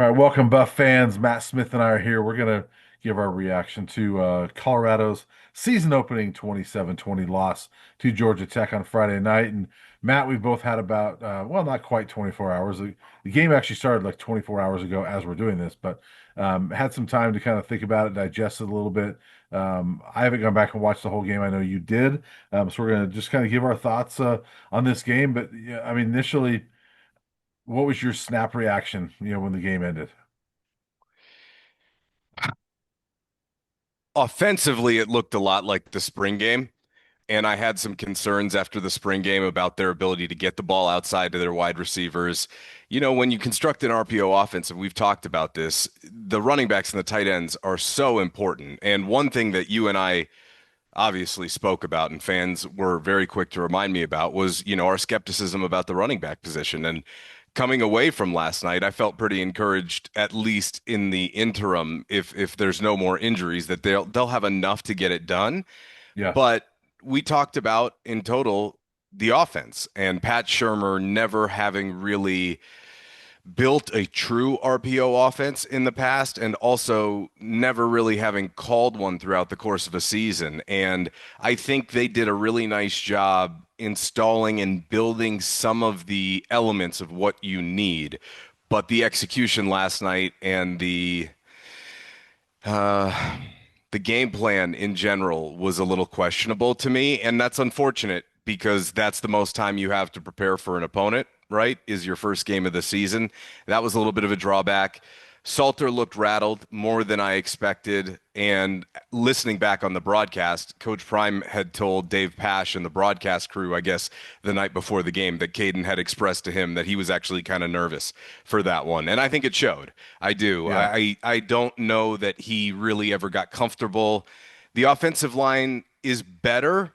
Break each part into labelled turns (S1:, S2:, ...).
S1: All right, welcome, Buff fans. Matt Smith and I are here. We're going to give our reaction to Colorado's season opening 27-20 loss to Georgia Tech on Friday night. And Matt, we've both had about, well, not quite 24 hours. The game actually started like 24 hours ago as we're doing this, but had some time to kind of think about it, digest it a little bit. I haven't gone back and watched the whole game. I know you did. So we're going to just kind of give our thoughts on this game. But yeah, I mean, initially, what was your snap reaction, when the game ended?
S2: Offensively, it looked a lot like the spring game. And I had some concerns after the spring game about their ability to get the ball outside to their wide receivers. You know, when you construct an RPO offense, and we've talked about this, the running backs and the tight ends are so important. And one thing that you and I obviously spoke about and fans were very quick to remind me about was, our skepticism about the running back position. And coming away from last night, I felt pretty encouraged, at least in the interim, if there's no more injuries, that they'll have enough to get it done.
S1: Yeah.
S2: But we talked about in total the offense and Pat Shurmur never having really built a true RPO offense in the past and also never really having called one throughout the course of a season. And I think they did a really nice job installing and building some of the elements of what you need. But the execution last night and uh, the game plan in general was a little questionable to me, and that's unfortunate because that's the most time you have to prepare for an opponent, right? Is your first game of the season. That was a little bit of a drawback. Salter looked rattled more than I expected. And listening back on the broadcast, Coach Prime had told Dave Pasch and the broadcast crew, I guess, the night before the game, that Caden had expressed to him that he was actually kind of nervous for that one. And I think it showed. I do.
S1: Yeah.
S2: I don't know that he really ever got comfortable. The offensive line is better.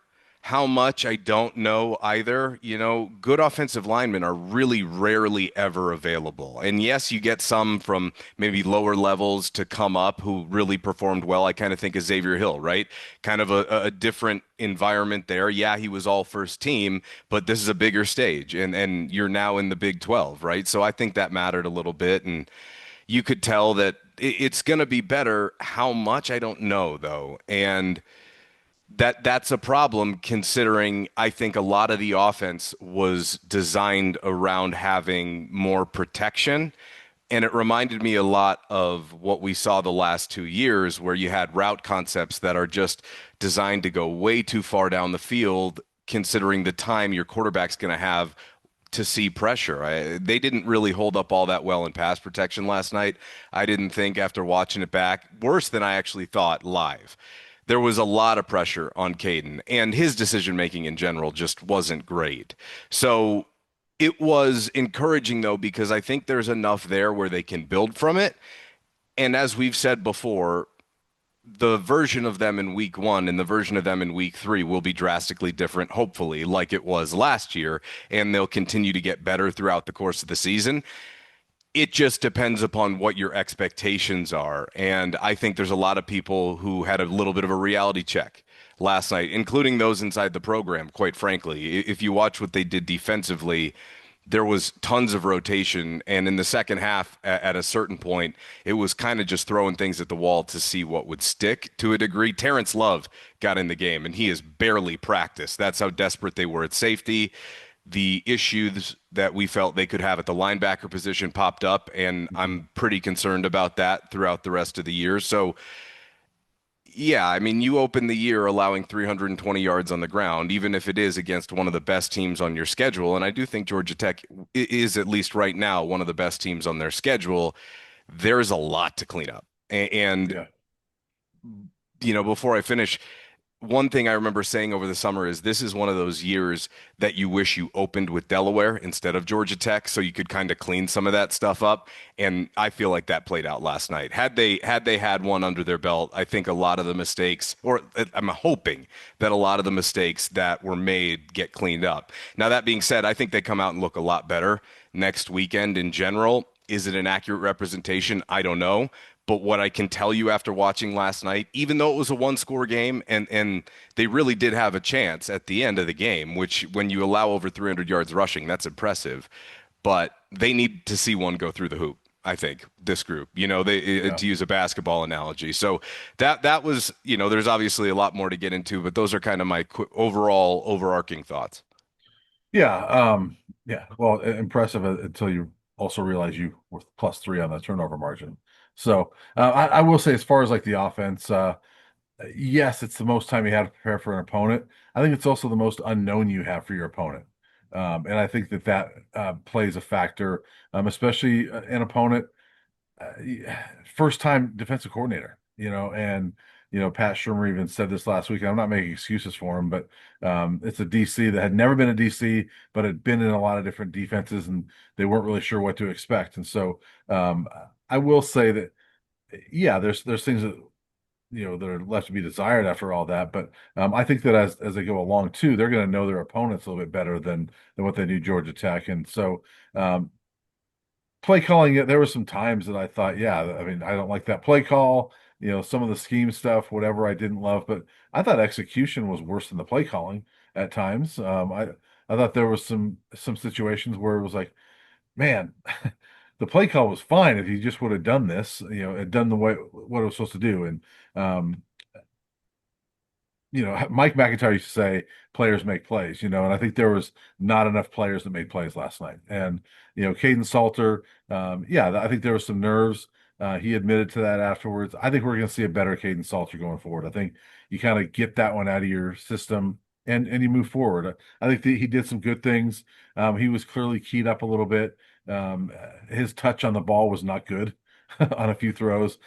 S2: How much, I don't know either. You know, good offensive linemen are really rarely ever available. And yes, you get some from maybe lower levels to come up who really performed well. I kind of think of Xavier Hill, right? Kind of a different environment there. Yeah, he was all first team, but this is a bigger stage and you're now in the Big 12, right? So I think that mattered a little bit. And you could tell that it's going to be better. How much, I don't know, though. And that's a problem considering I think a lot of the offense was designed around having more protection. And it reminded me a lot of what we saw the last 2 years, where you had route concepts that are just designed to go way too far down the field, considering the time your quarterback's going to have to see pressure. They didn't really hold up all that well in pass protection last night. I didn't think after watching it back, worse than I actually thought live. There was a lot of pressure on Caden, and his decision making in general just wasn't great. So it was encouraging, though, because I think there's enough there where they can build from it. And as we've said before, the version of them in week one and the version of them in week three will be drastically different, hopefully, like it was last year, and they'll continue to get better throughout the course of the season. It just depends upon what your expectations are. And I think there's a lot of people who had a little bit of a reality check last night, including those inside the program, quite frankly. If you watch what they did defensively, there was tons of rotation. And in the second half, at a certain point, it was kind of just throwing things at the wall to see what would stick to a degree. Terrence Love got in the game, and he has barely practiced. That's how desperate they were at safety. The issues that we felt they could have at the linebacker position popped up, and I'm pretty concerned about that throughout the rest of the year. So, yeah, I mean, you open the year allowing 320 yards on the ground, even if it is against one of the best teams on your schedule. And I do think Georgia Tech is, at least right now, one of the best teams on their schedule. There's a lot to clean up. And,
S1: Yeah.
S2: before I finish, one thing I remember saying over the summer is this is one of those years that you wish you opened with Delaware instead of Georgia Tech so you could kind of clean some of that stuff up. And I feel like that played out last night. Had they had one under their belt, I think a lot of the mistakes, or I'm hoping that a lot of the mistakes that were made get cleaned up. Now, that being said, I think they come out and look a lot better next weekend in general. Is it an accurate representation? I don't know. But what I can tell you after watching last night, even though it was a one-score game and they really did have a chance at the end of the game, which when you allow over 300 yards rushing, that's impressive. But they need to see one go through the hoop. I think this group, you know, they
S1: Yeah.
S2: to use a basketball analogy. So that was, you know, there's obviously a lot more to get into, but those are kind of my overall overarching thoughts.
S1: Yeah. Yeah. Well, impressive until you also realize you were +3 on the turnover margin. So I will say, as far as like the offense, yes, it's the most time you have to prepare for an opponent. I think it's also the most unknown you have for your opponent. And I think that plays a factor, especially an opponent, uh, first time defensive coordinator, and Pat Shermer even said this last week. And I'm not making excuses for him, but it's a DC that had never been a DC, but had been in a lot of different defenses, and they weren't really sure what to expect. And so I will say that, yeah, there's things that that are left to be desired after all that. But I think that as they go along too, they're going to know their opponents a little bit better than what they knew Georgia Tech. And so play calling, there were some times that I thought, yeah, I mean, I don't like that play call. Some of the scheme stuff, whatever, I didn't love, but I thought execution was worse than the play calling at times. I thought there was some situations where it was like, man, the play call was fine if you just would have done this, had done the way what it was supposed to do. And Mike McIntyre used to say players make plays, and I think there was not enough players that made plays last night. And, Caden Salter, yeah, I think there was some nerves. He admitted to that afterwards. I think we're going to see a better Caden Salter going forward. I think you kind of get that one out of your system and you move forward. I think that he did some good things. He was clearly keyed up a little bit. His touch on the ball was not good on a few throws.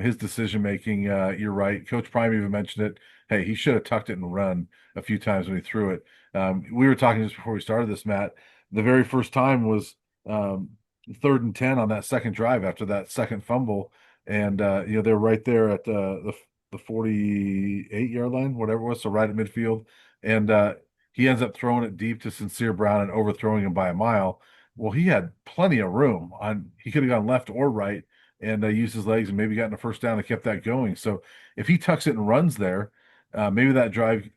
S1: His decision making, you're right. Coach Prime even mentioned it. Hey, he should have tucked it and run a few times when he threw it. We were talking just before we started this, Matt. The very first time was 3rd and 10 on that second drive after that second fumble, and they're right there at the 48-yard line, whatever it was, so right at midfield, and he ends up throwing it deep to Sincere Brown and overthrowing him by a mile. Well, he had plenty of room on. He could have gone left or right and used his legs and maybe gotten a first down and kept that going. So if he tucks it and runs there, maybe that drive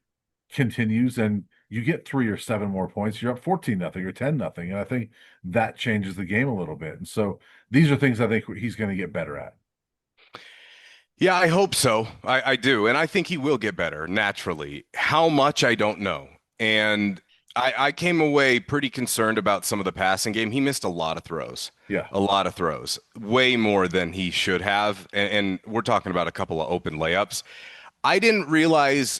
S1: continues and you get 3 or 7 more points. You're up 14-0 or 10-0. And I think that changes the game a little bit. And so these are things I think he's going to get better at.
S2: Yeah, I hope so. I do. And I think he will get better naturally. How much, I don't know. And I came away pretty concerned about some of the passing game. He missed
S1: Yeah.
S2: a lot of throws, way more than he should have. And we're talking about a couple of open layups. I didn't realize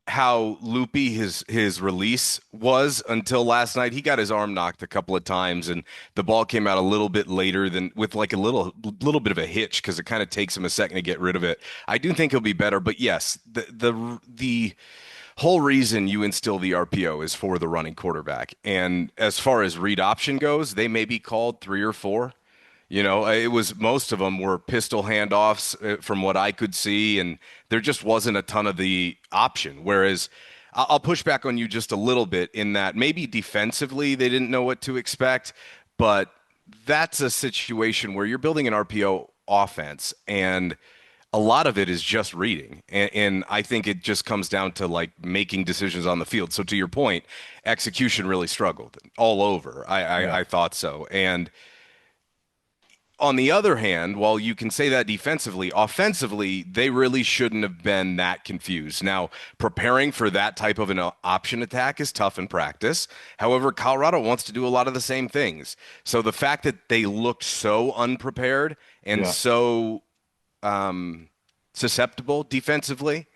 S2: how loopy his release was until last night. He got his arm knocked a couple of times, and the ball came out a little bit later than with like a little bit of a hitch because it kind of takes him a second to get rid of it. I do think he'll be better, but yes, the whole reason you instill the RPO is for the running quarterback. And as far as read option goes, they may be called 3 or 4. You know, it was most of them were pistol handoffs from what I could see, and there just wasn't a ton of the option. Whereas I'll push back on you just a little bit in that maybe defensively they didn't know what to expect, but that's a situation where you're building an RPO offense, and a lot of it is just reading. And I think it just comes down to like making decisions on the field. So to your point, execution really struggled all over.
S1: Yeah.
S2: I thought so. And on the other hand, while you can say that defensively, offensively, they really shouldn't have been that confused. Now, preparing for that type of an option attack is tough in practice. However, Colorado wants to do a lot of the same things. So the fact that they looked so unprepared and
S1: Yeah.
S2: so susceptible defensively,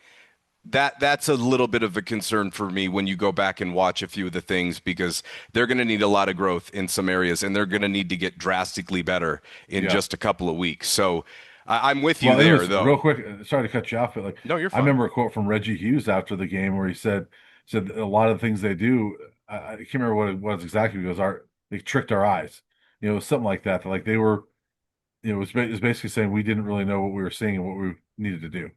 S2: that's a little bit of a concern for me when you go back and watch a few of the things because they're going to need a lot of growth in some areas and they're going to need to get drastically better in
S1: Yeah.
S2: just a couple of weeks. So I'm with you
S1: Well, it
S2: there,
S1: was real
S2: though.
S1: quick. Sorry to cut you off, but like
S2: No, you're
S1: I
S2: fine.
S1: remember a quote from Reggie Hughes after the game where he said a lot of the things they do. I can't remember what it was exactly. It was they tricked our eyes. Something like that. Like they were. It was basically saying we didn't really know what we were seeing and what we needed to do.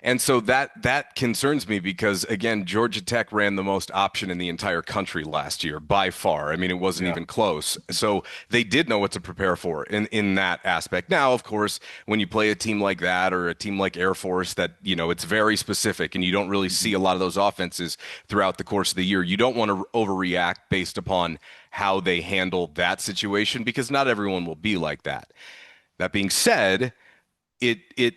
S2: And so that concerns me because again, Georgia Tech ran the most option in the entire country last year by far. I mean, it wasn't
S1: Yeah.
S2: even close. So they did know what to prepare for in that aspect. Now, of course, when you play a team like that or a team like Air Force that, it's very specific and you don't really see
S1: Mhm.
S2: a lot of those offenses throughout the course of the year, you don't want to overreact based upon how they handle that situation because not everyone will be like that. That being said, it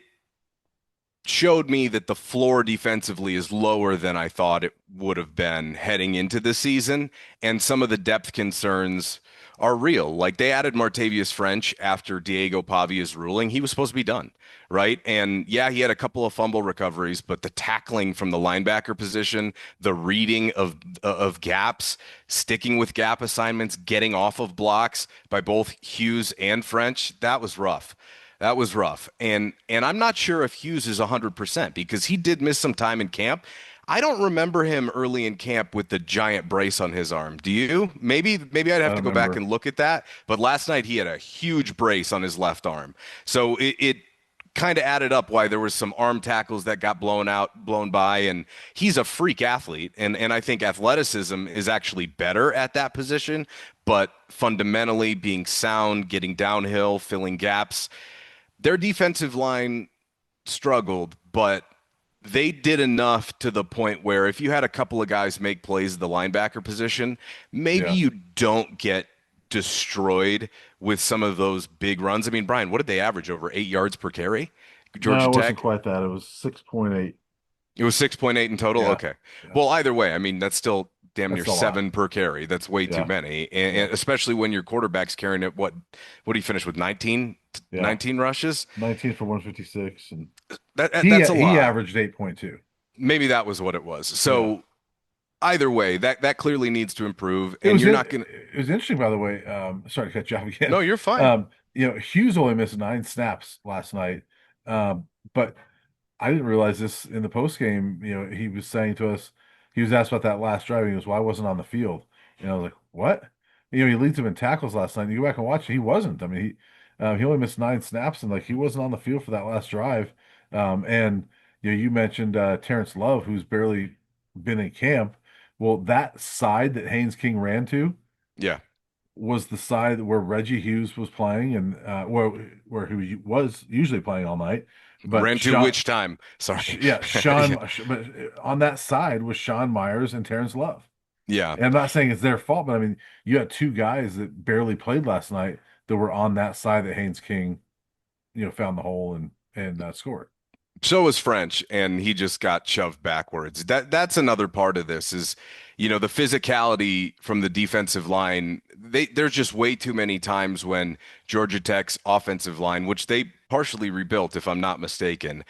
S2: showed me that the floor defensively is lower than I thought it would have been heading into the season, and some of the depth concerns are real. Like they added Martavius French after Diego Pavia's ruling. He was supposed to be done, right? And yeah, he had a couple of fumble recoveries, but the tackling from the linebacker position, the reading of gaps, sticking with gap assignments, getting off of blocks by both Hughes and French, that was rough. That was rough. And I'm not sure if Hughes is 100% because he did miss some time in camp. I don't remember him early in camp with the giant brace on his arm. Do you? Maybe I'd
S1: I
S2: have to
S1: don't
S2: go back
S1: remember.
S2: and look at that. But last night he had a huge brace on his left arm. So it kind of added up why there was some arm tackles that got blown by, and he's a freak athlete, and I think athleticism is actually better at that position, but fundamentally being sound, getting downhill, filling gaps, their defensive line struggled, but they did enough to the point where if you had a couple of guys make plays at the linebacker position, maybe
S1: Yeah.
S2: you don't get destroyed with some of those big runs. I mean, Brian, what did they average over 8 yards per carry?
S1: No,
S2: Georgia
S1: it wasn't
S2: Tech?
S1: quite that. It was 6.8.
S2: It was 6.8 in total.
S1: Yeah.
S2: Okay.
S1: Yeah.
S2: Well, either way, I mean, that's still damn
S1: That's
S2: near
S1: a lot.
S2: 7 per carry. That's way too
S1: Yeah.
S2: many.
S1: Yeah.
S2: And especially when your quarterback's carrying it, what do you finish with 19,
S1: Yeah.
S2: 19 rushes?
S1: 19 for 156. And
S2: That's a
S1: he
S2: lot.
S1: averaged 8.2.
S2: Maybe that was what it was.
S1: Yeah.
S2: So either way, that clearly needs to improve.
S1: It
S2: And
S1: was
S2: you're
S1: it,
S2: not gonna.
S1: it was interesting, by the way. Sorry to cut you off
S2: No,
S1: again.
S2: you're fine.
S1: Hughes only missed 9 snaps last night. But I didn't realize this in the post game. He was saying to us, he was asked about that last drive. He goes, "Well, I wasn't on the field." And I was like, "What?" He leads them in tackles last night. You go back and watch it. He wasn't. I mean, he only missed 9 snaps, and like he wasn't on the field for that last drive. And you mentioned Terrence Love, who's barely been in camp. Well, that side that Haynes King ran to
S2: Yeah.
S1: was the side where Reggie Hughes was playing, and where he was usually playing all night. But
S2: Ran to which time? Sorry.
S1: Yeah,
S2: Yeah.
S1: But on that side was Sean Myers and Terrence Love.
S2: Yeah.
S1: And I'm not saying it's their fault, but I mean, you had two guys that barely played last night that were on that side that Haynes King, found the hole and scored.
S2: So was French, and he just got shoved backwards. That's another part of this is, the physicality from the defensive line. There's just way too many times when Georgia Tech's offensive line, which they partially rebuilt, if I'm not mistaken,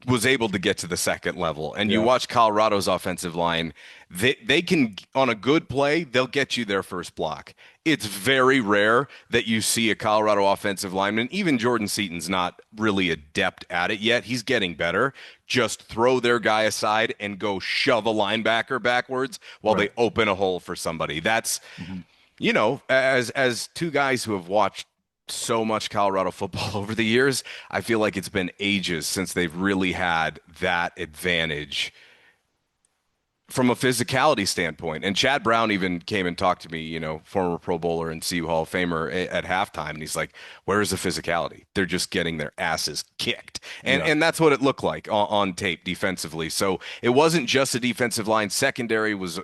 S2: was able to get to the second level. And you
S1: Yeah,
S2: watch Colorado's offensive line, they can on a good play, they'll get you their first block. It's very rare that you see a Colorado offensive lineman, even Jordan Seaton's not really adept at it yet. He's getting better. Just throw their guy aside and go shove a linebacker backwards while they
S1: right.
S2: open a hole for somebody. That's,
S1: Mhm.
S2: as two guys who have watched so much Colorado football over the years, I feel like it's been ages since they've really had that advantage from a physicality standpoint. And Chad Brown even came and talked to me, former Pro Bowler and CU Hall of Famer at halftime. And he's like, where's the physicality? They're just getting their asses kicked. And
S1: Yeah,
S2: and that's what it looked like on tape defensively. So it wasn't just a defensive line. Secondary was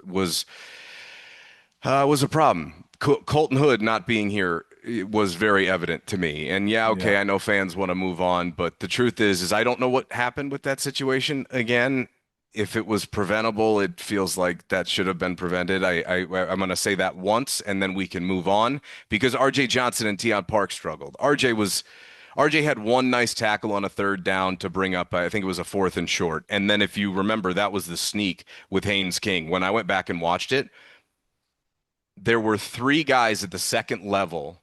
S2: a problem. Colton Hood not being here was very evident to me. And yeah, okay,
S1: yeah,
S2: I know fans want to move on, but the truth is I don't know what happened with that situation again. If it was preventable, it feels like that should have been prevented. I'm going to say that once, and then we can move on because R.J. Johnson and Teion Park struggled. RJ had one nice tackle on a third down to bring up, I think it was a fourth and short. And then if you remember, that was the sneak with Haynes King. When I went back and watched it, there were three guys at the second level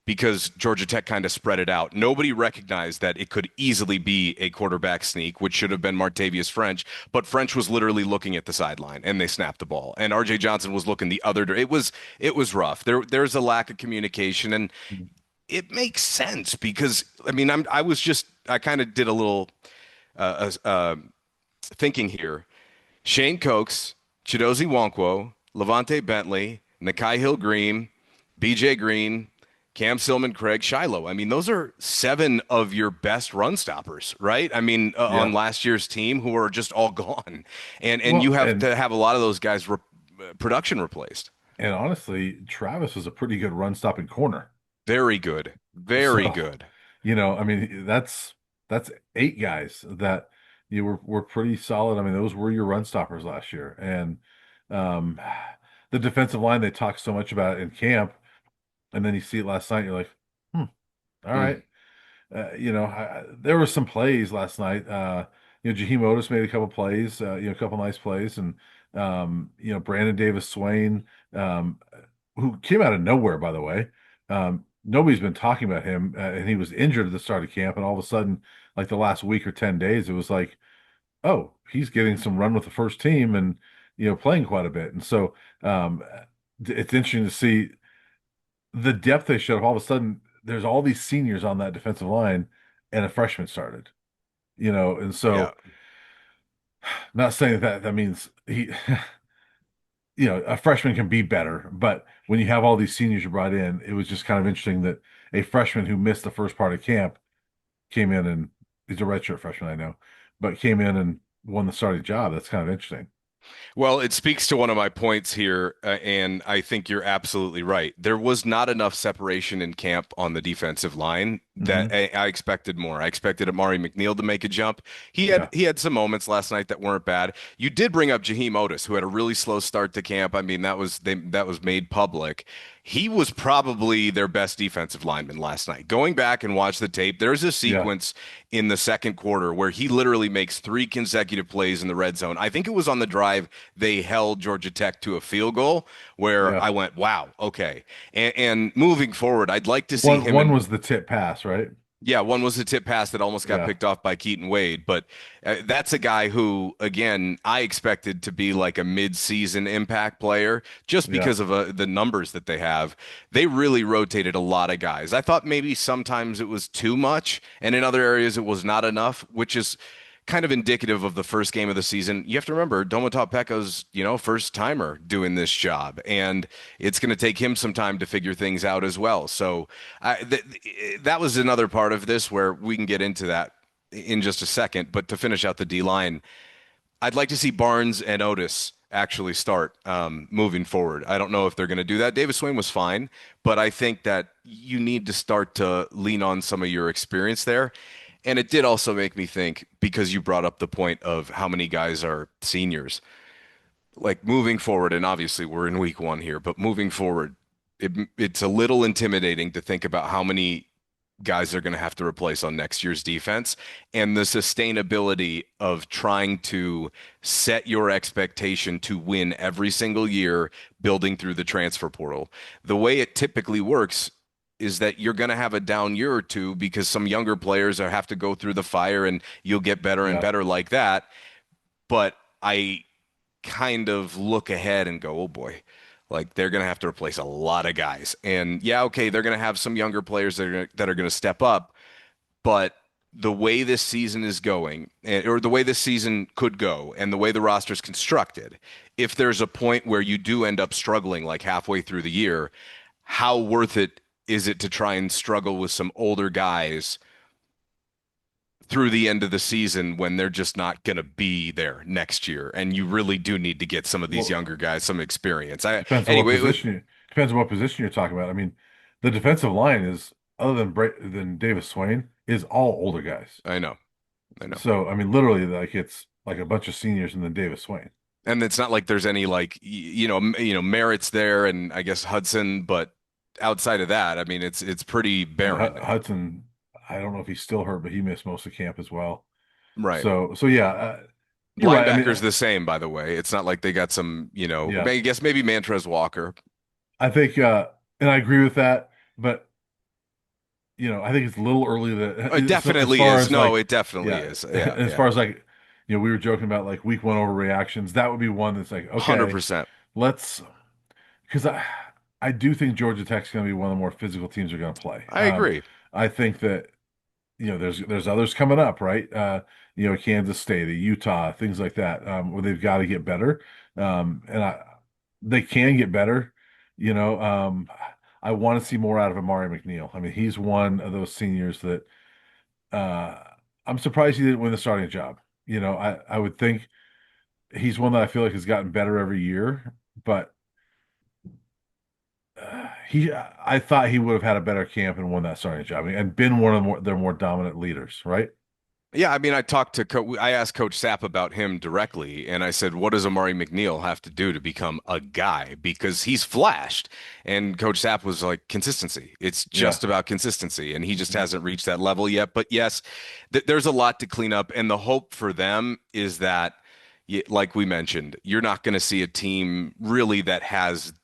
S2: because Georgia Tech kind of spread it out. Nobody recognized that it could easily be a quarterback sneak, which should have been Martavius French, but French was literally looking at the sideline and they snapped the ball. And RJ Johnson was looking the other direction. It was rough. There's a lack of communication and
S1: Mhm.
S2: it makes sense because I mean I kind of did a little thinking here. Shane Cokes, Chidozie Nwankwo, Levante Bentley, Nakai Hill-Green, BJ Green, Cam Silman, Craig Shiloh. I mean, those are seven of your best run stoppers, right? I mean, on
S1: yeah.
S2: last year's team who are just all gone. And you
S1: Well,
S2: have
S1: and
S2: to have a lot of those guys production replaced.
S1: and honestly, Travis was a pretty good run stopping corner.
S2: Very good. Very
S1: So,
S2: good.
S1: I mean, that's eight guys that were pretty solid. I mean, those were your run stoppers last year. And um, the defensive line, they talk so much about it in camp, and then you see it last night, you're like, hmm, all right.
S2: Mm,
S1: There were some plays last night. Jaheim Otis made a couple plays, a couple nice plays, and Brandon Davis Swain, um, who came out of nowhere, by the way. Nobody's been talking about him, and he was injured at the start of camp, and all of a sudden, like the last week or 10 days, it was like, oh, he's getting some run with the first team, and playing quite a bit, and so it's interesting to see the depth they showed. All of a sudden, there's all these seniors on that defensive line, and a freshman started. And
S2: yeah.
S1: so not saying that means he, a freshman can be better, but when you have all these seniors you brought in, it was just kind of interesting that a freshman who missed the first part of camp came in, and he's a redshirt freshman, I know, but came in and won the starting job. That's kind of interesting.
S2: Well, it speaks to one of my points here, and I think you're absolutely right. There was not enough separation in camp on the defensive line that
S1: Hmm.
S2: I expected more. I expected Amari McNeil to make a jump. He had
S1: Yeah,
S2: he had some moments last night that weren't bad. You did bring up Jaheim Otis, who had a really slow start to camp. I mean, that was made public. He was probably their best defensive lineman last night. Going back and watch the tape, there's a
S1: yeah,
S2: sequence in the second quarter where he literally makes three consecutive plays in the red zone. I think it was on the drive they held Georgia Tech to a field goal where
S1: yeah.
S2: I went, wow, okay. And moving forward, I'd like to see him
S1: One
S2: in.
S1: was the tip pass, right?
S2: Yeah, one was the tip pass that almost got
S1: Yeah,
S2: picked off by Keaton Wade, but that's a guy who, again, I expected to be like a mid-season impact player just
S1: yeah,
S2: because of the numbers that they have. They really rotated a lot of guys. I thought maybe sometimes it was too much, and in other areas it was not enough, which is kind of indicative of the first game of the season. You have to remember Domata Pekka's, first timer doing this job, and it's going to take him some time to figure things out as well. So that was another part of this where we can get into that in just a second. But to finish out the D line, I'd like to see Barnes and Otis actually start moving forward. I don't know if they're going to do that. Davis Swain was fine, but I think that you need to start to lean on some of your experience there. And it did also make me think because you brought up the point of how many guys are seniors. Like moving forward, and obviously we're in week one here, but moving forward, it's a little intimidating to think about how many guys they're going to have to replace on next year's defense and the sustainability of trying to set your expectation to win every single year, building through the transfer portal. The way it typically works is that you're going to have a down year or two because some younger players have to go through the fire and you'll get better and
S1: yeah.
S2: better like that. But I kind of look ahead and go, oh boy, like they're going to have to replace a lot of guys. And yeah, okay, they're going to have some younger players that are going to step up, but the way this season is going, or the way this season could go, and the way the roster is constructed, if there's a point where you do end up struggling like halfway through the year, how worth it is it to try and struggle with some older guys through the end of the season when they're just not going to be there next year and you really do need to get some of these
S1: Well,
S2: younger guys some experience. I
S1: depends on what
S2: anyway,
S1: position depends on what position you're talking about. I mean, the defensive line is other than Davis Swain is all older guys.
S2: I know. I know.
S1: So I mean, literally, like it's like a bunch of seniors and then Davis Swain.
S2: And it's not like there's any like merits there and I guess Hudson, but outside of that, I mean it's pretty
S1: And
S2: barren.
S1: Hudson, I don't know if he's still hurt, but he missed most of camp as well.
S2: Right.
S1: So yeah, you're right. I mean,
S2: Linebacker's the same, by the way. It's not like they got some,
S1: yeah,
S2: I guess maybe Mantrez Walker.
S1: I think, and I agree with that, but I think it's a little early
S2: It
S1: that so as
S2: definitely
S1: far
S2: is.
S1: as
S2: No,
S1: like,
S2: it definitely
S1: yeah,
S2: is. Yeah,
S1: as
S2: yeah.
S1: far as like, we were joking about like week one overreactions. That would be one that's like, okay,
S2: 100%.
S1: let's because I do think Georgia Tech's going to be one of the more physical teams they're going to play.
S2: I agree.
S1: I think that there's others coming up, right? Kansas State, Utah, things like that, where they've got to get better. And they can get better. You know, um, I want to see more out of Amari McNeil. I mean, he's one of those seniors that uh, I'm surprised he didn't win the starting job. I would think he's one that I feel like has gotten better every year, but I thought he would have had a better camp and won that starting job and been one of their more dominant leaders, right?
S2: Yeah, I mean, I asked Coach Sapp about him directly, and I said, "What does Amari McNeil have to do to become a guy?" Because he's flashed, and Coach Sapp was like, "Consistency. It's
S1: Yeah,
S2: just about consistency," and he just hasn't reached that level yet. But yes, there's a lot to clean up, and the hope for them is that, like we mentioned, you're not going to see a team really that has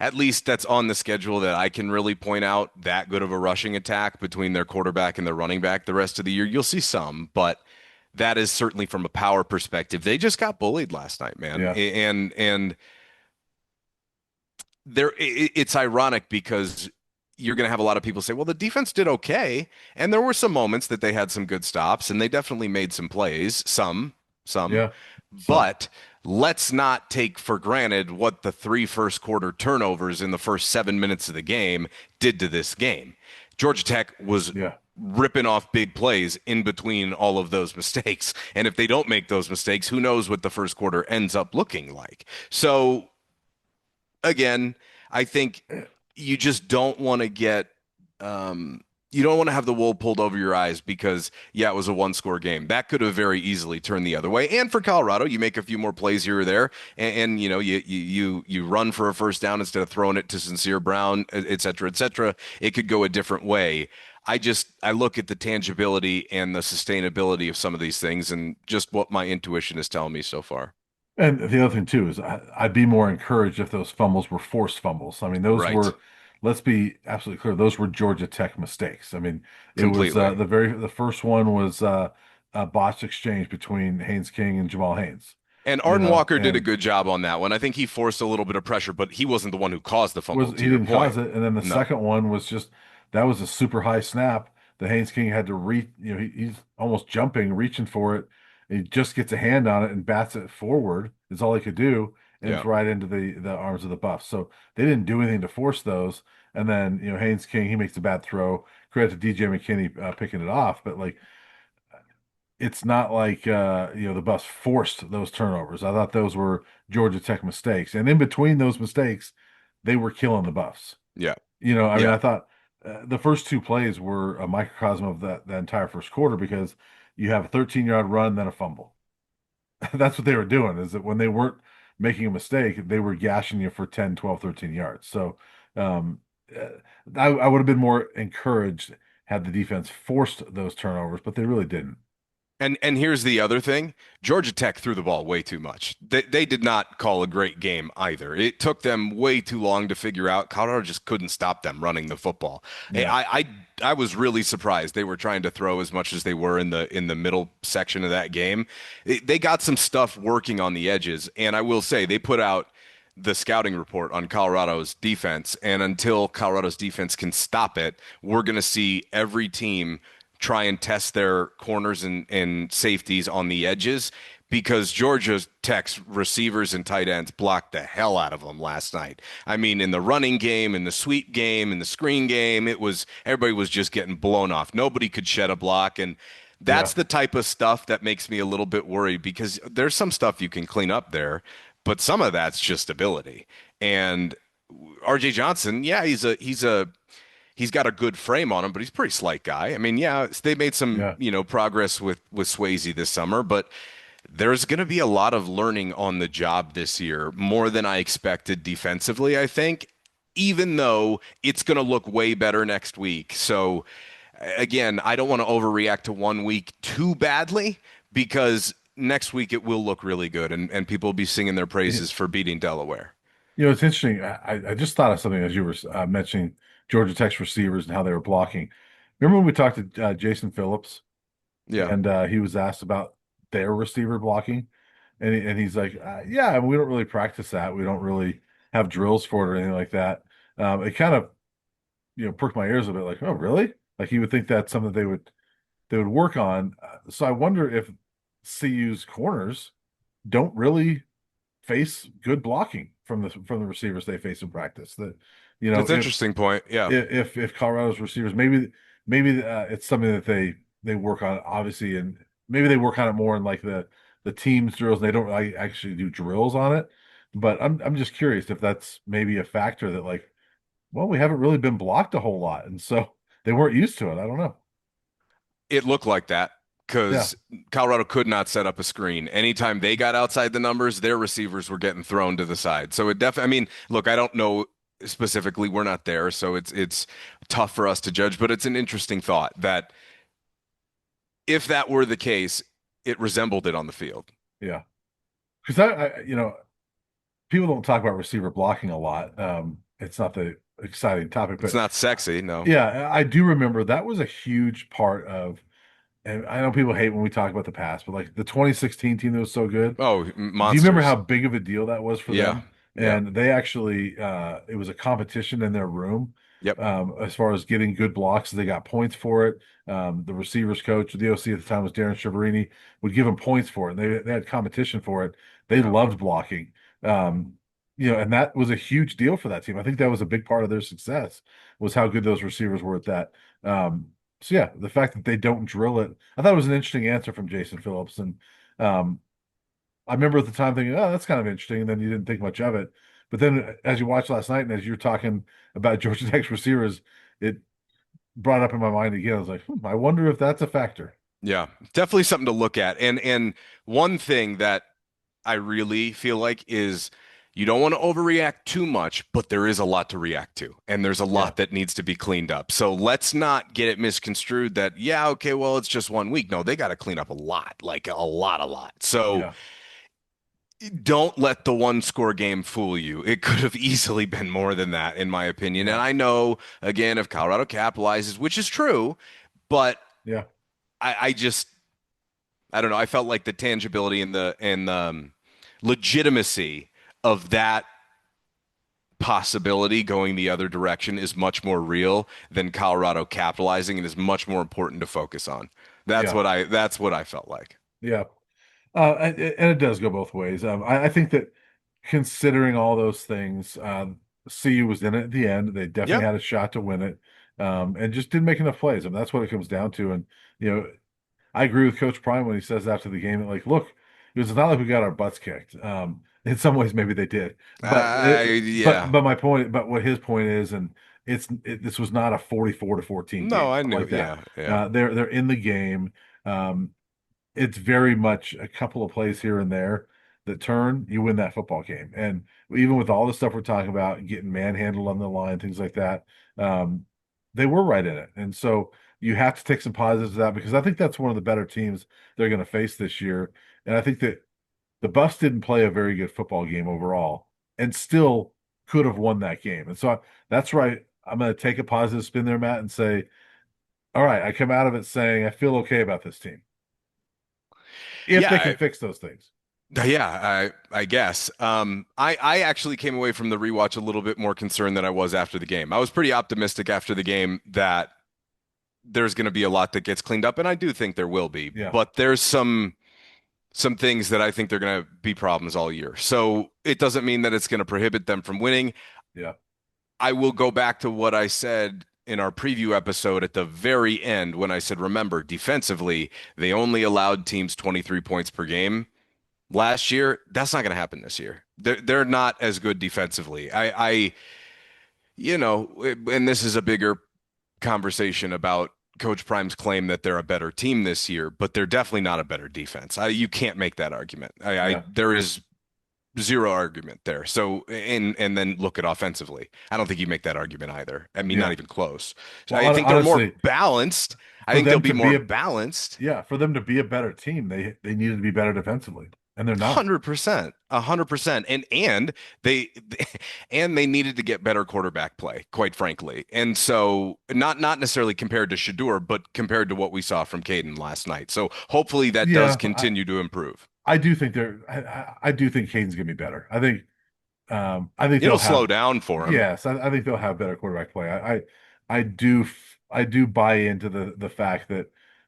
S2: at least that's on the schedule that I can really point out that good of a rushing attack between their quarterback and their running back the rest of the year. You'll see some, but that is certainly from a power perspective. They just got bullied last night, man.
S1: yeah,
S2: And it's ironic because you're going to have a lot of people say, well, the defense did okay. And there were some moments that they had some good stops and they definitely made some plays, some,
S1: yeah. Some.
S2: but let's not take for granted what the three first quarter turnovers in the first 7 minutes of the game did to this game. Georgia Tech was
S1: Yeah.
S2: ripping off big plays in between all of those mistakes. And if they don't make those mistakes, who knows what the first quarter ends up looking like. So again, I think you just don't want to get you don't want to have the wool pulled over your eyes because yeah, it was a one-score game. That could have very easily turned the other way. And for Colorado, you make a few more plays here or there, and you know you run for a first down instead of throwing it to Sincere Brown, et cetera, et cetera. It could go a different way. I look at the tangibility and the sustainability of some of these things, and just what my intuition is telling me so far.
S1: And the other thing too is I'd be more encouraged if those fumbles were forced fumbles. I mean, those
S2: Right.
S1: were, let's be absolutely clear, those were Georgia Tech mistakes. I mean, it was
S2: Completely.
S1: the first one was a botched exchange between Haynes King and Jamal Haynes,
S2: And
S1: you
S2: Arden
S1: know,
S2: Walker did a
S1: and
S2: good job on that one. I think he forced a little bit of pressure, but he wasn't the one who caused the
S1: was
S2: fumble,
S1: he
S2: to your
S1: didn't cause
S2: point.
S1: it. And then the
S2: No.
S1: second one was just that was a super high snap that Haynes King had to reach, he's almost jumping, reaching for it. And he just gets a hand on it and bats it forward, is all he could do, and it's
S2: Yeah.
S1: right into the arms of the Buffs. So they didn't do anything to force those. And then, Haynes King, he makes a bad throw. Credit to DJ McKinney picking it off, but like it's not like the Buffs forced those turnovers. I thought those were Georgia Tech mistakes. And in between those mistakes, they were killing the Buffs.
S2: Yeah.
S1: I mean,
S2: Yeah.
S1: I thought the first two plays were a microcosm of that entire first quarter because you have a 13-yard run, then a fumble. That's what they were doing, is that when they weren't making a mistake, they were gashing you for 10, 12, 13 yards. So um, uh, I would have been more encouraged had the defense forced those turnovers, but they really didn't.
S2: And here's the other thing. Georgia Tech threw the ball way too much. They did not call a great game either. It took them way too long to figure out. Colorado just couldn't stop them running the football.
S1: Yeah.
S2: I was really surprised they were trying to throw as much as they were in the middle section of that game. They got some stuff working on the edges, and I will say they put out the scouting report on Colorado's defense, and until Colorado's defense can stop it, we're going to see every team try and test their corners and safeties on the edges because Georgia Tech's receivers and tight ends blocked the hell out of them last night. I mean, in the running game, in the sweep game, in the screen game, everybody was just getting blown off. Nobody could shed a block, and
S1: Yeah.
S2: that's the type of stuff that makes me a little bit worried because there's some stuff you can clean up there, but some of that's just ability. And RJ Johnson, yeah, he's got a good frame on him, but he's a pretty slight guy. I mean, yeah, they made some,
S1: Yeah.
S2: progress with Swayze this summer, but there's going to be a lot of learning on the job this year, more than I expected defensively, I think, even though it's going to look way better next week. So again, I don't want to overreact to 1 week too badly because next week it will look really good and people will be singing their praises for beating Delaware.
S1: It's interesting. I just thought of something as you were mentioning Georgia Tech's receivers and how they were blocking. Remember when we talked to Jason Phillips
S2: Yeah.
S1: and he was asked about their receiver blocking, and he's like, "Yeah, we don't really practice that. We don't really have drills for it or anything like that." It kind of perked my ears a bit, like, "Oh, really?" Like you would think that's something they would work on. So I wonder if CU's corners don't really face good blocking from the receivers they face in practice. That
S2: That's an
S1: if
S2: interesting point. Yeah.
S1: if Colorado's receivers maybe it's something that they work on obviously, and maybe they work on it more in like the teams drills. And they don't like actually do drills on it, but I'm just curious if that's maybe a factor that like well, we haven't really been blocked a whole lot, and so they weren't used to it. I don't know.
S2: It looked like that
S1: Yeah,
S2: because Colorado could not set up a screen. Anytime they got outside the numbers, their receivers were getting thrown to the side. So it definitely, I mean, look, I don't know specifically, we're not there, so it's tough for us to judge, but it's an interesting thought that if that were the case, it resembled it on the field.
S1: yeah. Because people don't talk about receiver blocking a lot. It's not the exciting topic,
S2: It's
S1: but
S2: not sexy, no.
S1: yeah, I do remember that was a huge part of. And I know people hate when we talk about the past, but like the 2016 team that was so good.
S2: Oh,
S1: Do you remember
S2: monsters.
S1: how big of a deal that was for
S2: Yeah.
S1: them?
S2: Yeah.
S1: And they actually, it was a competition in their room,
S2: Yep.
S1: as far as getting good blocks. They got points for it. The receivers coach, the OC at the time was Darren Chiaverini, would give them points for it. They had competition for it. They
S2: Yeah.
S1: loved blocking. Um, and that was a huge deal for that team. I think that was a big part of their success was how good those receivers were at that. So yeah, the fact that they don't drill it, I thought it was an interesting answer from Jason Phillips. And um, I remember at the time thinking, oh, that's kind of interesting. And then you didn't think much of it. But then as you watched last night and as you're talking about Georgia Tech's receivers, it brought up in my mind again. I was like, I wonder if that's a factor.
S2: Yeah. Definitely something to look at. And one thing that I really feel like is you don't want to overreact too much, but there is a lot to react to, and there's a
S1: Yeah,
S2: lot that needs to be cleaned up. So let's not get it misconstrued that, yeah, okay, well, it's just 1 week. No, they got to clean up a lot, like a lot, a lot. So
S1: yeah,
S2: don't let the one score game fool you. It could have easily been more than that, in my opinion. And
S1: yeah,
S2: I know, again, if Colorado capitalizes, which is true, but
S1: yeah,
S2: I just I don't know. I felt like the tangibility and legitimacy of that possibility going the other direction is much more real than Colorado capitalizing and is much more important to focus on.
S1: yeah,
S2: That's what I felt like.
S1: yeah. And it does go both ways. I think that considering all those things, CU was in it at the end. They definitely
S2: Yep.
S1: had a shot to win it, and just didn't make enough plays. I mean, that's what it comes down to. And you know, I agree with Coach Prime when he says after the game, like, look, it's not like we got our butts kicked. In some ways, maybe they did,
S2: Yeah.
S1: but my point, but what his point is, and this was not a 44 to 14
S2: No,
S1: game
S2: I knew.
S1: like that.
S2: Yeah. Yeah.
S1: They're in the game. Um, it's very much a couple of plays here and there that turn, you win that football game. And even with all the stuff we're talking about, getting manhandled on the line, things like that, um, they were right in it. And so you have to take some positives of that because I think that's one of the better teams they're going to face this year. And I think that the Buffs didn't play a very good football game overall and still could have won that game. And so that's right. I'm going to take a positive spin there, Matt, and say, all right, I come out of it saying I feel okay about this team if they can
S2: Yeah.
S1: fix those things.
S2: I guess. I actually came away from the rewatch a little bit more concerned than I was after the game. I was pretty optimistic after the game that there's going to be a lot that gets cleaned up, and I do think there will be.
S1: Yeah.
S2: But there's some things that I think they're going to be problems all year. So it doesn't mean that it's going to prohibit them from winning.
S1: Yeah.
S2: I will go back to what I said in our preview episode at the very end when I said, remember, defensively, they only allowed teams 23 points per game last year. That's not going to happen this year. They're not as good defensively. And this is a bigger conversation about Coach Prime's claim that they're a better team this year, but they're definitely not a better defense. You can't make that argument.
S1: Yeah.
S2: There is zero argument there. So, and then look at offensively. I don't think you make that argument either. I mean, not
S1: Yeah.
S2: even close. So
S1: Well,
S2: I think they're more
S1: honestly,
S2: balanced. I
S1: for
S2: think they'll
S1: them
S2: be
S1: to
S2: more
S1: be a
S2: balanced.
S1: yeah, for them to be a better team, they needed to be better defensively, and they're not.
S2: 100%, 100%, and they and they needed to get better quarterback play, quite frankly. And so, not necessarily compared to Shador, but compared to what we saw from Caden last night. So hopefully that does
S1: Yeah,
S2: continue to improve.
S1: I do think I do think Caden's gonna be better. I think they'll
S2: It'll slow
S1: have
S2: down for him.
S1: yes, I think they'll have better quarterback play. I do buy into the fact that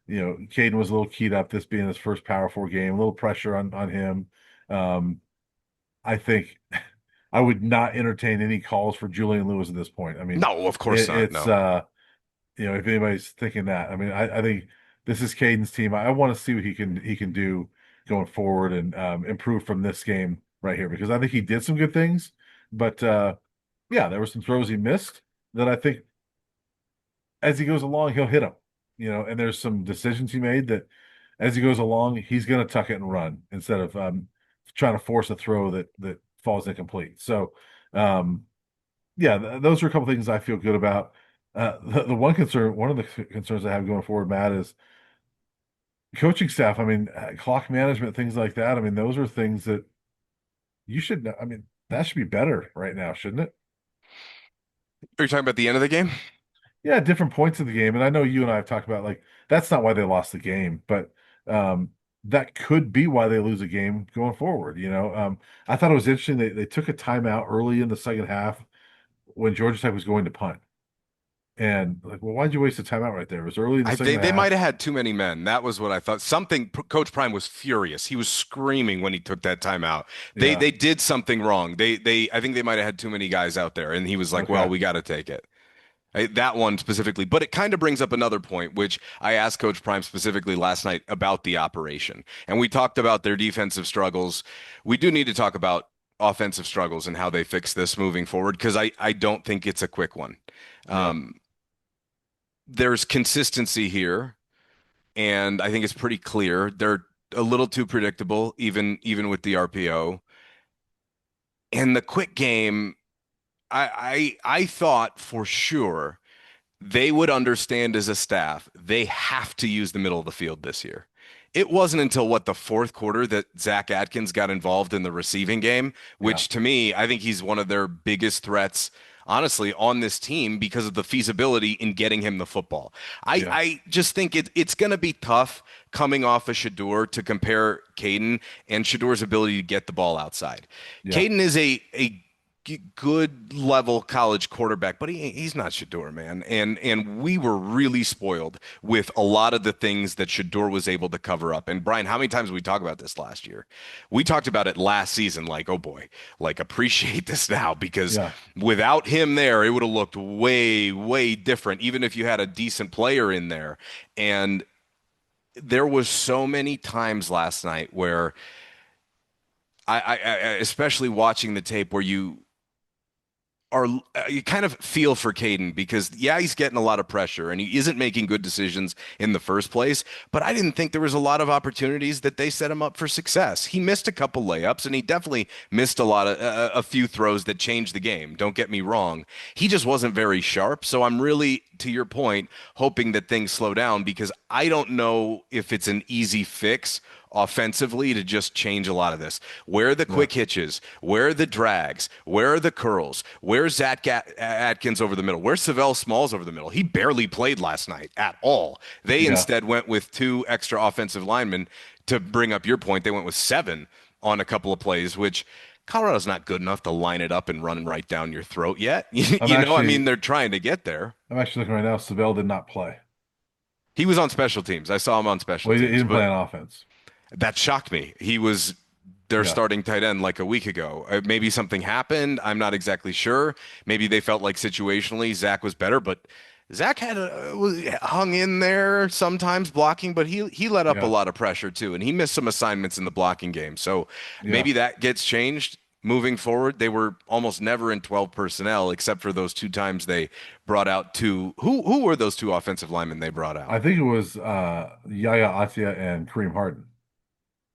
S1: Caden was a little keyed up, this being his first Power Four game, a little pressure on him. Um, I think I would not entertain any calls for Julian Lewis at this point. I mean,
S2: No, of course not.
S1: it's
S2: No.
S1: if anybody's thinking that, I mean, I think this is Caden's team. I want to see what he can do going forward and improve from this game right here because I think he did some good things, but yeah, there were some throws he missed, that I think as he goes along, he'll hit them, and there's some decisions he made that as he goes along, he's going to tuck it and run instead of trying to force a throw that falls incomplete. So, um, yeah, those are a couple things I feel good about. One of the concerns I have going forward, Matt, is coaching staff. I mean, clock management, things like that. I mean, those are things that you should know. I mean, that should be better right now, shouldn't it?
S2: Are you talking about the end of the game?
S1: Yeah, different points of the game. And I know you and I have talked about like that's not why they lost the game, but um, that could be why they lose a game going forward. I thought it was interesting they took a timeout early in the second half when Georgia Tech was going to punt. And like, well, why'd you waste a timeout right there? It was early in the second
S2: They
S1: half.
S2: might have had too many men. That was what I thought. Coach Prime was furious. He was screaming when he took that timeout.
S1: Yeah.
S2: They did something wrong. They I think they might have had too many guys out there, and he was like, "Well,
S1: Okay.
S2: we got to take it." That one specifically, but it kind of brings up another point, which I asked Coach Prime specifically last night about the operation, and we talked about their defensive struggles. We do need to talk about offensive struggles and how they fix this moving forward because I don't think it's a quick one.
S1: Yeah.
S2: Um, there's consistency here and I think it's pretty clear they're a little too predictable, even with the RPO. And the quick game, I thought for sure they would understand as a staff they have to use the middle of the field this year. It wasn't until the fourth quarter that Zach Atkins got involved in the receiving game,
S1: Yeah.
S2: which to me, I think he's one of their biggest threats, honestly, on this team because of the feasibility in getting him the football.
S1: Yeah.
S2: I just think it's going to be tough coming off of Shador to compare Caden and Shador's ability to get the ball outside.
S1: Yeah.
S2: Caden is a good level college quarterback, but he's not Shador, man. And we were really spoiled with a lot of the things that Shador was able to cover up. And Brian, how many times did we talk about this last year? We talked about it last season, like, oh boy, like appreciate this now because
S1: Yeah.
S2: without him there, it would have looked way, way different, even if you had a decent player in there. And there was so many times last night where especially watching the tape where are you kind of feel for Caden because yeah, he's getting a lot of pressure and he isn't making good decisions in the first place. But I didn't think there was a lot of opportunities that they set him up for success. He missed a couple layups and he definitely missed a few throws that changed the game. Don't get me wrong. He just wasn't very sharp. So I'm really, to your point, hoping that things slow down because I don't know if it's an easy fix offensively to just change a lot of this. Where are the
S1: Yeah.
S2: quick hitches? Where are the drags? Where are the curls? Where's Zach Atkins over the middle? Where's Savell Smalls over the middle? He barely played last night at all. They
S1: Yeah.
S2: instead went with two extra offensive linemen to bring up your point. They went with seven on a couple of plays, which Colorado's not good enough to line it up and run right down your throat yet.
S1: I'm
S2: I mean,
S1: actually
S2: they're trying to get there.
S1: I'm actually looking right now. Savell did not play.
S2: He was on special teams. I saw him on special
S1: Well, he
S2: teams,
S1: didn't
S2: but
S1: play on offense.
S2: that shocked me. He was their
S1: Yeah.
S2: starting tight end like a week ago. Maybe something happened. I'm not exactly sure. Maybe they felt like situationally Zach was better, but Zach hung in there sometimes blocking, but he let up a
S1: Yeah.
S2: lot of pressure too, and he missed some assignments in the blocking game. So
S1: Yeah.
S2: maybe that gets changed moving forward. They were almost never in 12 personnel, except for those two times they brought out two. Who were those two offensive linemen they brought out?
S1: I think it was Yaya Atia and Kareem Harden.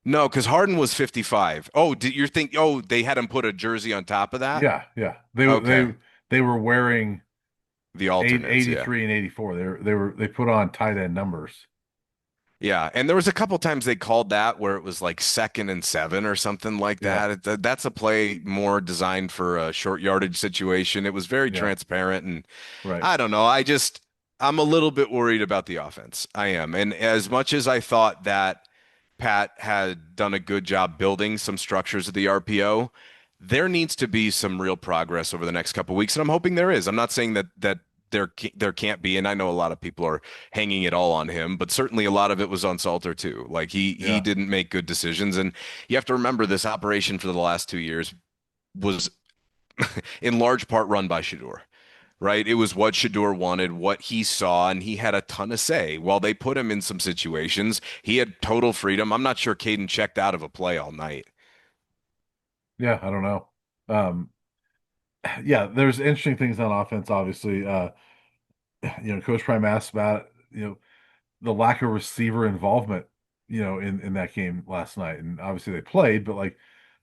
S2: No, because Harden was 55. Oh, did you think? Oh, they had him put a jersey on top of that?
S1: Yeah, yeah. They
S2: Okay,
S1: they were wearing
S2: the alternates. Yeah,
S1: 83 and 84. They put on tight end numbers.
S2: yeah. And there was a couple times they called that where it was like 2nd and 7 or something like
S1: Yeah.
S2: that. That's a play more designed for a short yardage situation. It was very
S1: Yeah.
S2: transparent, and
S1: Right.
S2: I don't know. I'm a little bit worried about the offense. I am, and as much as I thought that Pat had done a good job building some structures of the RPO. There needs to be some real progress over the next couple of weeks, and I'm hoping there is. I'm not saying that there can't be, and I know a lot of people are hanging it all on him, but certainly a lot of it was on Salter too. Like he
S1: Yeah.
S2: didn't make good decisions, and you have to remember this operation for the last 2 years was in large part run by Shador, right? It was what Shador wanted, what he saw, and he had a ton of say. While they put him in some situations, he had total freedom. I'm not sure Caden checked out of a play all night.
S1: Yeah. I don't know. Um, yeah, there's interesting things on offense, obviously. Coach Prime asked about, the lack of receiver involvement, in that game last night. And obviously they played, but like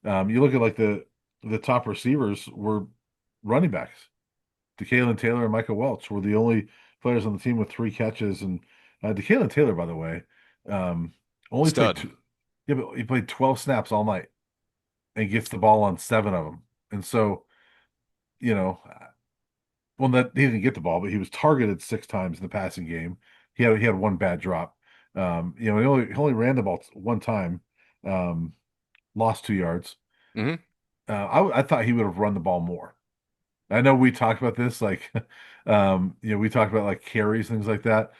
S1: you look at like the top receivers were running backs. DeKalen Taylor and Michael Welch were the only players on the team with 3 catches. And DeKalen Taylor, by the way, um, only played
S2: Stud.
S1: two. Yeah, but he played 12 snaps all night and gets the ball on 7 of them. And so, you know, well, that he didn't get the ball, but he was targeted 6 times in the passing game. He had one bad drop. He only ran the ball one time, um, lost 2 yards.
S2: Hmm.
S1: I thought he would have run the ball more. I know we talked about this, like, we talked about like carries, things like that.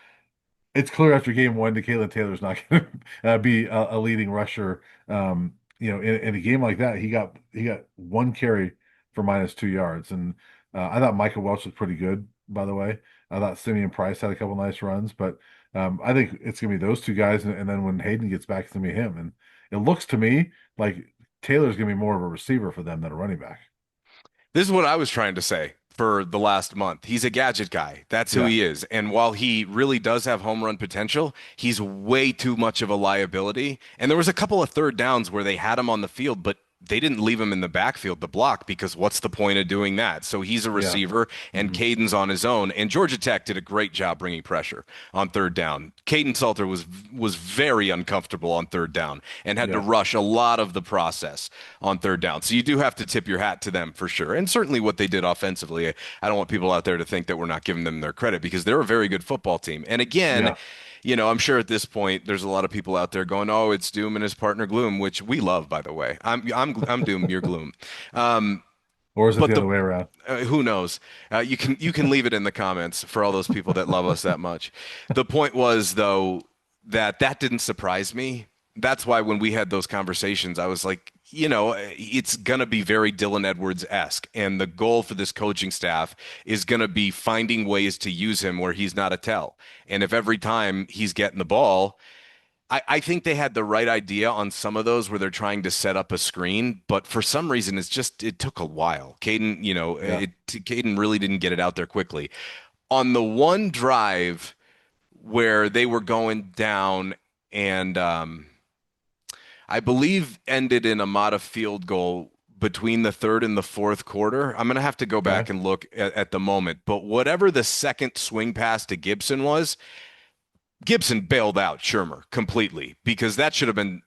S1: It's clear after game one that Kalen Taylor's not going to be a leading rusher. In a game like that, he got 1 carry for -2 yards, and I thought Michael Welch was pretty good. By the way, I thought Simeon Price had a couple nice runs, but I think it's going to be those 2 guys, and then when Hayden gets back, it's going to be him. And it looks to me like Taylor's going to be more of a receiver for them than a running back.
S2: This is what I was trying to say for the last month. He's a gadget guy. That's who
S1: Yeah,
S2: he is. And while he really does have home run potential, he's way too much of a liability. And there was a couple of third downs where they had him on the field, but they didn't leave him in the backfield to block because what's the point of doing that? So he's a
S1: yeah,
S2: receiver and
S1: hmm
S2: Caden's on his own. And Georgia Tech did a great job bringing pressure on third down. Caden Salter was very uncomfortable on third down and had to
S1: yeah,
S2: rush a lot of the process on third down. So you do have to tip your hat to them for sure. And certainly what they did offensively. I don't want people out there to think that we're not giving them their credit because they're a very good football team. And again,
S1: yeah.
S2: I'm sure at this point there's a lot of people out there going, "Oh, it's Doom and his partner Gloom," which we love, by the way. I'm Doom, you're Gloom. Um,
S1: Or is it
S2: but
S1: the other way around?
S2: who knows? You can leave it in the comments for all those people that love us that much. The point was though that didn't surprise me. That's why when we had those conversations, I was like, it's gonna be very Dylan Edwards-esque, and the goal for this coaching staff is gonna be finding ways to use him where he's not a tell. And if every time he's getting the ball, I think they had the right idea on some of those where they're trying to set up a screen, but for some reason it took a while.
S1: Yeah.
S2: Caden really didn't get it out there quickly. On the one drive where they were going down and I believe ended in a Mata field goal between the third and the fourth quarter. I'm gonna have to go back
S1: Okay.
S2: and look at the moment, but whatever the second swing pass to Gibson was, Gibson bailed out Shermer completely because that should have been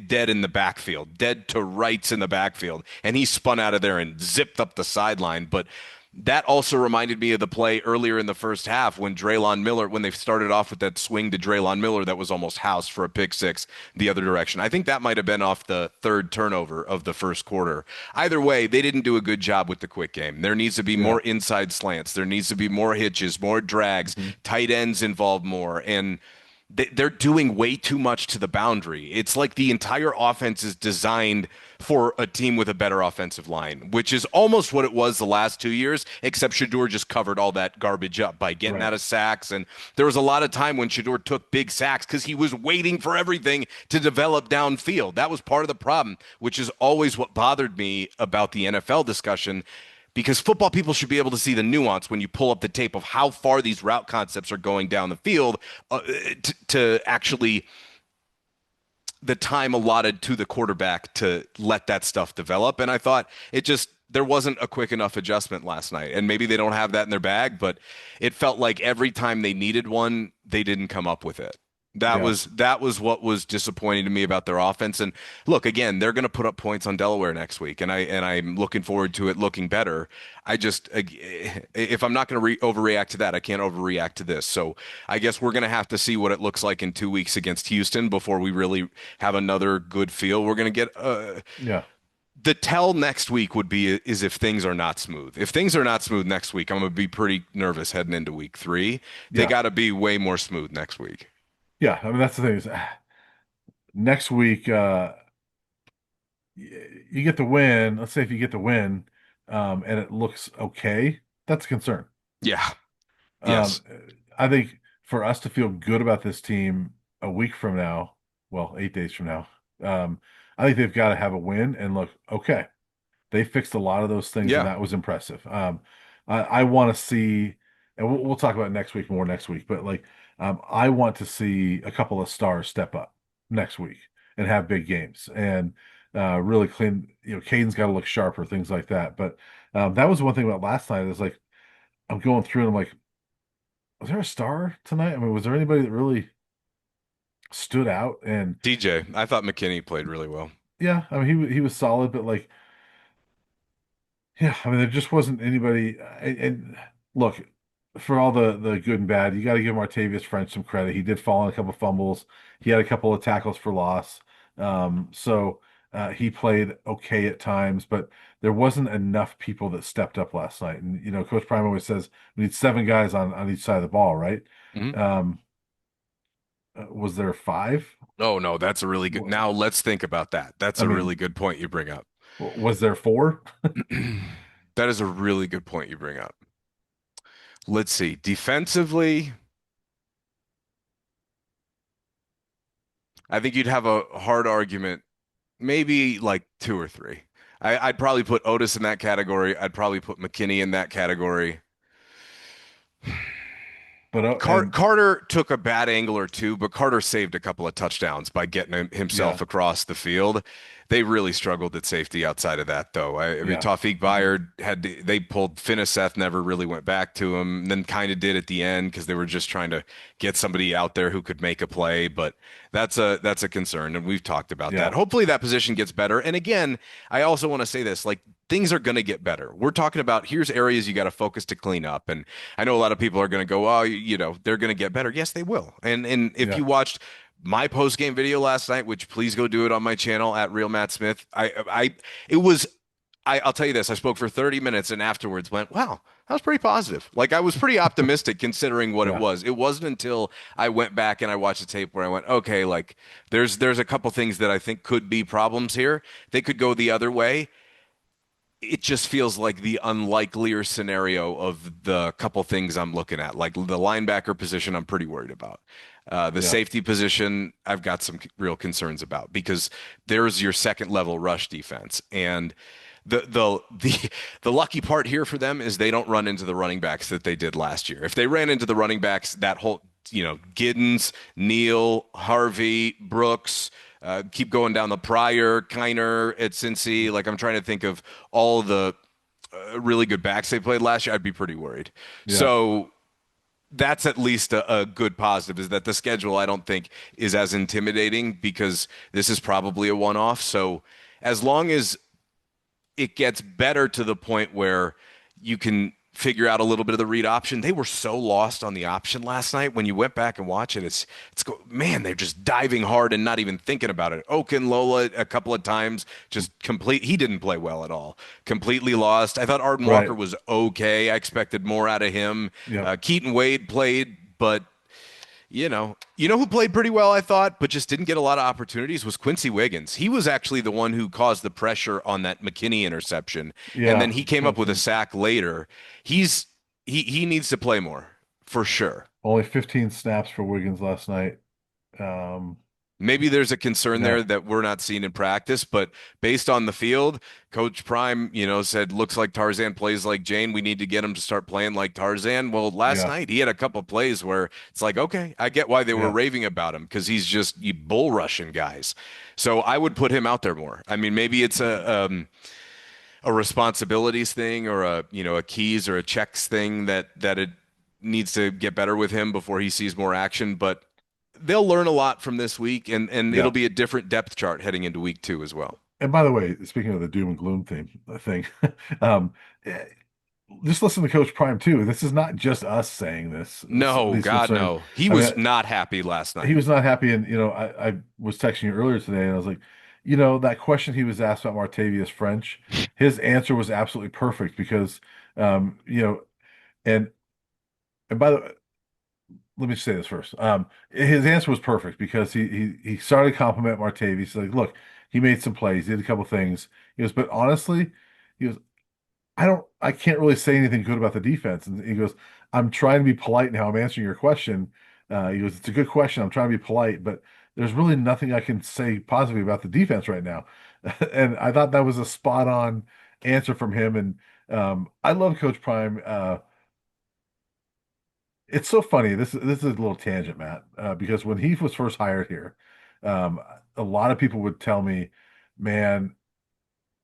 S2: dead in the backfield, dead to rights in the backfield, and he spun out of there and zipped up the sideline. But that also reminded me of the play earlier in the first half when Draylon Miller, when they started off with that swing to Draylon Miller that was almost housed for a pick six the other direction. I think that might have been off the third turnover of the first quarter. Either way, they didn't do a good job with the quick game. There needs to be
S1: Yeah.
S2: more inside slants. There needs to be more hitches, more drags,
S1: hmm
S2: tight ends involved more. And they're doing way too much to the boundary. It's like the entire offense is designed for a team with a better offensive line, which is almost what it was the last 2 years, except Shador just covered all that garbage up by getting
S1: Right.
S2: out of sacks. And there was a lot of time when Shador took big sacks because he was waiting for everything to develop downfield. That was part of the problem, which is always what bothered me about the NFL discussion because football people should be able to see the nuance when you pull up the tape of how far these route concepts are going down the field to actually the time allotted to the quarterback to let that stuff develop. And I thought there wasn't a quick enough adjustment last night. And maybe they don't have that in their bag, but it felt like every time they needed one, they didn't come up with it. That
S1: Yeah.
S2: was that was what was disappointing to me about their offense. And look, again, they're going to put up points on Delaware next week, and I'm looking forward to it looking better. If I'm not going to overreact to that, I can't overreact to this. So I guess we're going to have to see what it looks like in 2 weeks against Houston before we really have another good feel. We're going to get
S1: Yeah.
S2: the tell next week would be is if things are not smooth. If things are not smooth next week, I'm going to be pretty nervous heading into week 3. They
S1: Yeah.
S2: got to be way more smooth next week.
S1: Yeah. I mean, that's the thing is next week, you get the win. Let's say if you get the win, and it looks okay, that's a concern.
S2: Yeah.
S1: Um,
S2: Yes.
S1: I think for us to feel good about this team a week from now, well, 8 days from now, I think they've got to have a win and look okay. They fixed a lot of those things, and
S2: Yeah.
S1: that was impressive. I want to see, and we'll talk about it next week more next week, but like, I want to see a couple of stars step up next week and have big games and really clean. You know, Caden's got to look sharper, things like that. But that was one thing about last night is like, I'm going through and I'm like, was there a star tonight? I mean, was there anybody that really stood out? And
S2: DJ, I thought McKinney played really well.
S1: yeah, I mean, he was solid, but like, yeah, I mean, there just wasn't anybody. And look, for all the good and bad, you got to give Martavius French some credit. He did fall on a couple fumbles. He had a couple of tackles for loss. He played okay at times, but there wasn't enough people that stepped up last night. And you know, Coach Prime always says we need seven guys on each side of the ball, right?
S2: Mhm.
S1: Um, was there five?
S2: Oh no, that's a really good.
S1: W-
S2: Now let's think about that. That's
S1: I
S2: a really
S1: mean,
S2: good point you bring up.
S1: was there four?
S2: That is a really good point you bring up. Let's see. Defensively, I think you'd have a hard argument, maybe like two or three. I'd probably put Otis in that category. I'd probably put McKinney in that category.
S1: But and
S2: Carter took a bad angle or two, but Carter saved a couple of touchdowns by getting himself
S1: yeah,
S2: across the field. They really struggled at safety outside of that, though. I mean,
S1: yeah,
S2: Tawfiq Bayard they pulled Finiseth, never really went back to him, then kind of did at the end because they were just trying to get somebody out there who could make a play. But that's a concern, and we've talked about that.
S1: yeah,
S2: Hopefully, that position gets better. And again, I also want to say this, like things are going to get better. We're talking about here's areas you got to focus to clean up, and I know a lot of people are going to go, oh, they're going to get better. Yes, they will. And if
S1: yeah.
S2: you watched my post game video last night, which please go do it on my channel at Real Matt Smith, it was. I'll tell you this. I spoke for 30 minutes and afterwards went, wow, that was pretty positive. Like I was pretty optimistic considering what it
S1: Yeah.
S2: was. It wasn't until I went back and I watched the tape where I went, okay, like there's a couple things that I think could be problems here. They could go the other way. It just feels like the unlikelier scenario of the couple things I'm looking at. Like the linebacker position, I'm pretty worried about. The
S1: Yeah.
S2: safety position, I've got some real concerns about because there's your second level rush defense. And the lucky part here for them is they don't run into the running backs that they did last year. If they ran into the running backs, that whole Giddens, Neal, Harvey, Brooks, keep going down the Pryor, Kiner at Cincy. Like I'm trying to think of all the really good backs they played last year. I'd be pretty worried.
S1: Yeah.
S2: So that's at least a good positive is that the schedule I don't think is as intimidating because this is probably a one-off. So as long as it gets better to the point where you can figure out a little bit of the read option. They were so lost on the option last night. When you went back and watch it, man, they're just diving hard and not even thinking about it. Oken Lola a couple of times just complete. He didn't play well at all. Completely lost. I thought Arden Walker
S1: Right.
S2: was okay. I expected more out of him.
S1: Yep.
S2: Keaton Wade played, but you know who played pretty well, I thought, but just didn't get a lot of opportunities was Quincy Wiggins. He was actually the one who caused the pressure on that McKinney interception, and then
S1: Yeah.
S2: he came up with a sack later. He needs to play more for sure.
S1: Only 15 snaps for Wiggins last night. Um,
S2: Maybe there's a concern there
S1: yeah.
S2: that we're not seeing in practice, but based on the field, Coach Prime, said looks like Tarzan plays like Jane. We need to get him to start playing like Tarzan. Well, last
S1: Yeah.
S2: night he had a couple plays where it's like, okay, I get why they were
S1: Yeah.
S2: raving about him because he's just bull rushing guys. So I would put him out there more. I mean, maybe it's a responsibilities thing or a keys or a checks thing that it needs to get better with him before he sees more action, but they'll learn a lot from this week, and it'll
S1: Yeah.
S2: be a different depth chart heading into week two as well.
S1: And by the way, speaking of the doom and gloom thing, um, eh, just listen to Coach Prime too. This is not just us saying
S2: No,
S1: these
S2: God,
S1: concerns.
S2: no. He
S1: I mean,
S2: was not happy last
S1: he
S2: night.
S1: was not happy. And, I was texting you earlier today and I was like, that question he was asked about Martavius French, his answer was absolutely perfect because, um, you know, and, and by the way, let me say this first. His answer was perfect because he started to compliment Martavius. He's like, look, he made some plays, he did a couple things. He goes, but honestly, he goes, I can't really say anything good about the defense. And he goes, I'm trying to be polite in how I'm answering your question. He goes, it's a good question. I'm trying to be polite, but there's really nothing I can say positively about the defense right now. And I thought that was a spot on answer from him. And I love Coach Prime. It's so funny. This is a little tangent, Matt, because when he was first hired here, um, a lot of people would tell me, "Man,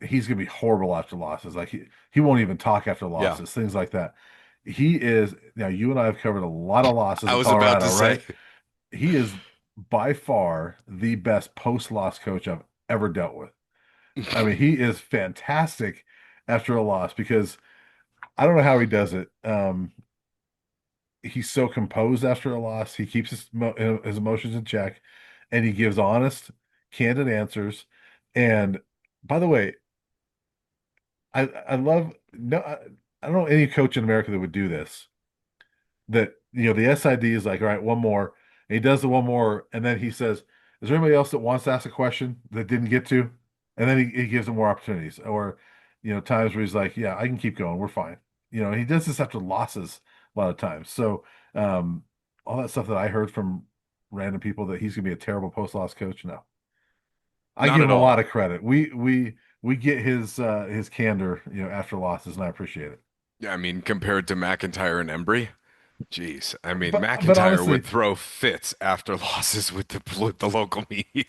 S1: he's going to be horrible after losses. Like he won't even talk after
S2: Yeah,
S1: losses, things like that." He is now. You and I have covered a lot of losses
S2: I
S1: in
S2: was about
S1: Colorado,
S2: to say.
S1: right? He is by far the best post-loss coach I've ever dealt with. I mean, he is fantastic after a loss because I don't know how he does it. He's so composed after a loss. He keeps his emotions in check, and he gives honest, candid answers. And by the way, I love no I don't know any coach in America that would do this. That the SID is like, all right, one more. And he does the one more, and then he says, "Is there anybody else that wants to ask a question that didn't get to?" And then he gives them more opportunities. Or times where he's like, "Yeah, I can keep going. We're fine." He does this after losses a lot of times. So um, all that stuff that I heard from random people that he's gonna be a terrible post-loss coach. No, I
S2: Not
S1: give
S2: at
S1: him a lot
S2: all.
S1: of credit. We get his candor, after losses, and I appreciate it.
S2: Yeah, I mean, compared to McIntyre and Embry, geez, I mean,
S1: But
S2: McIntyre would
S1: honestly,
S2: throw fits after losses with the local media.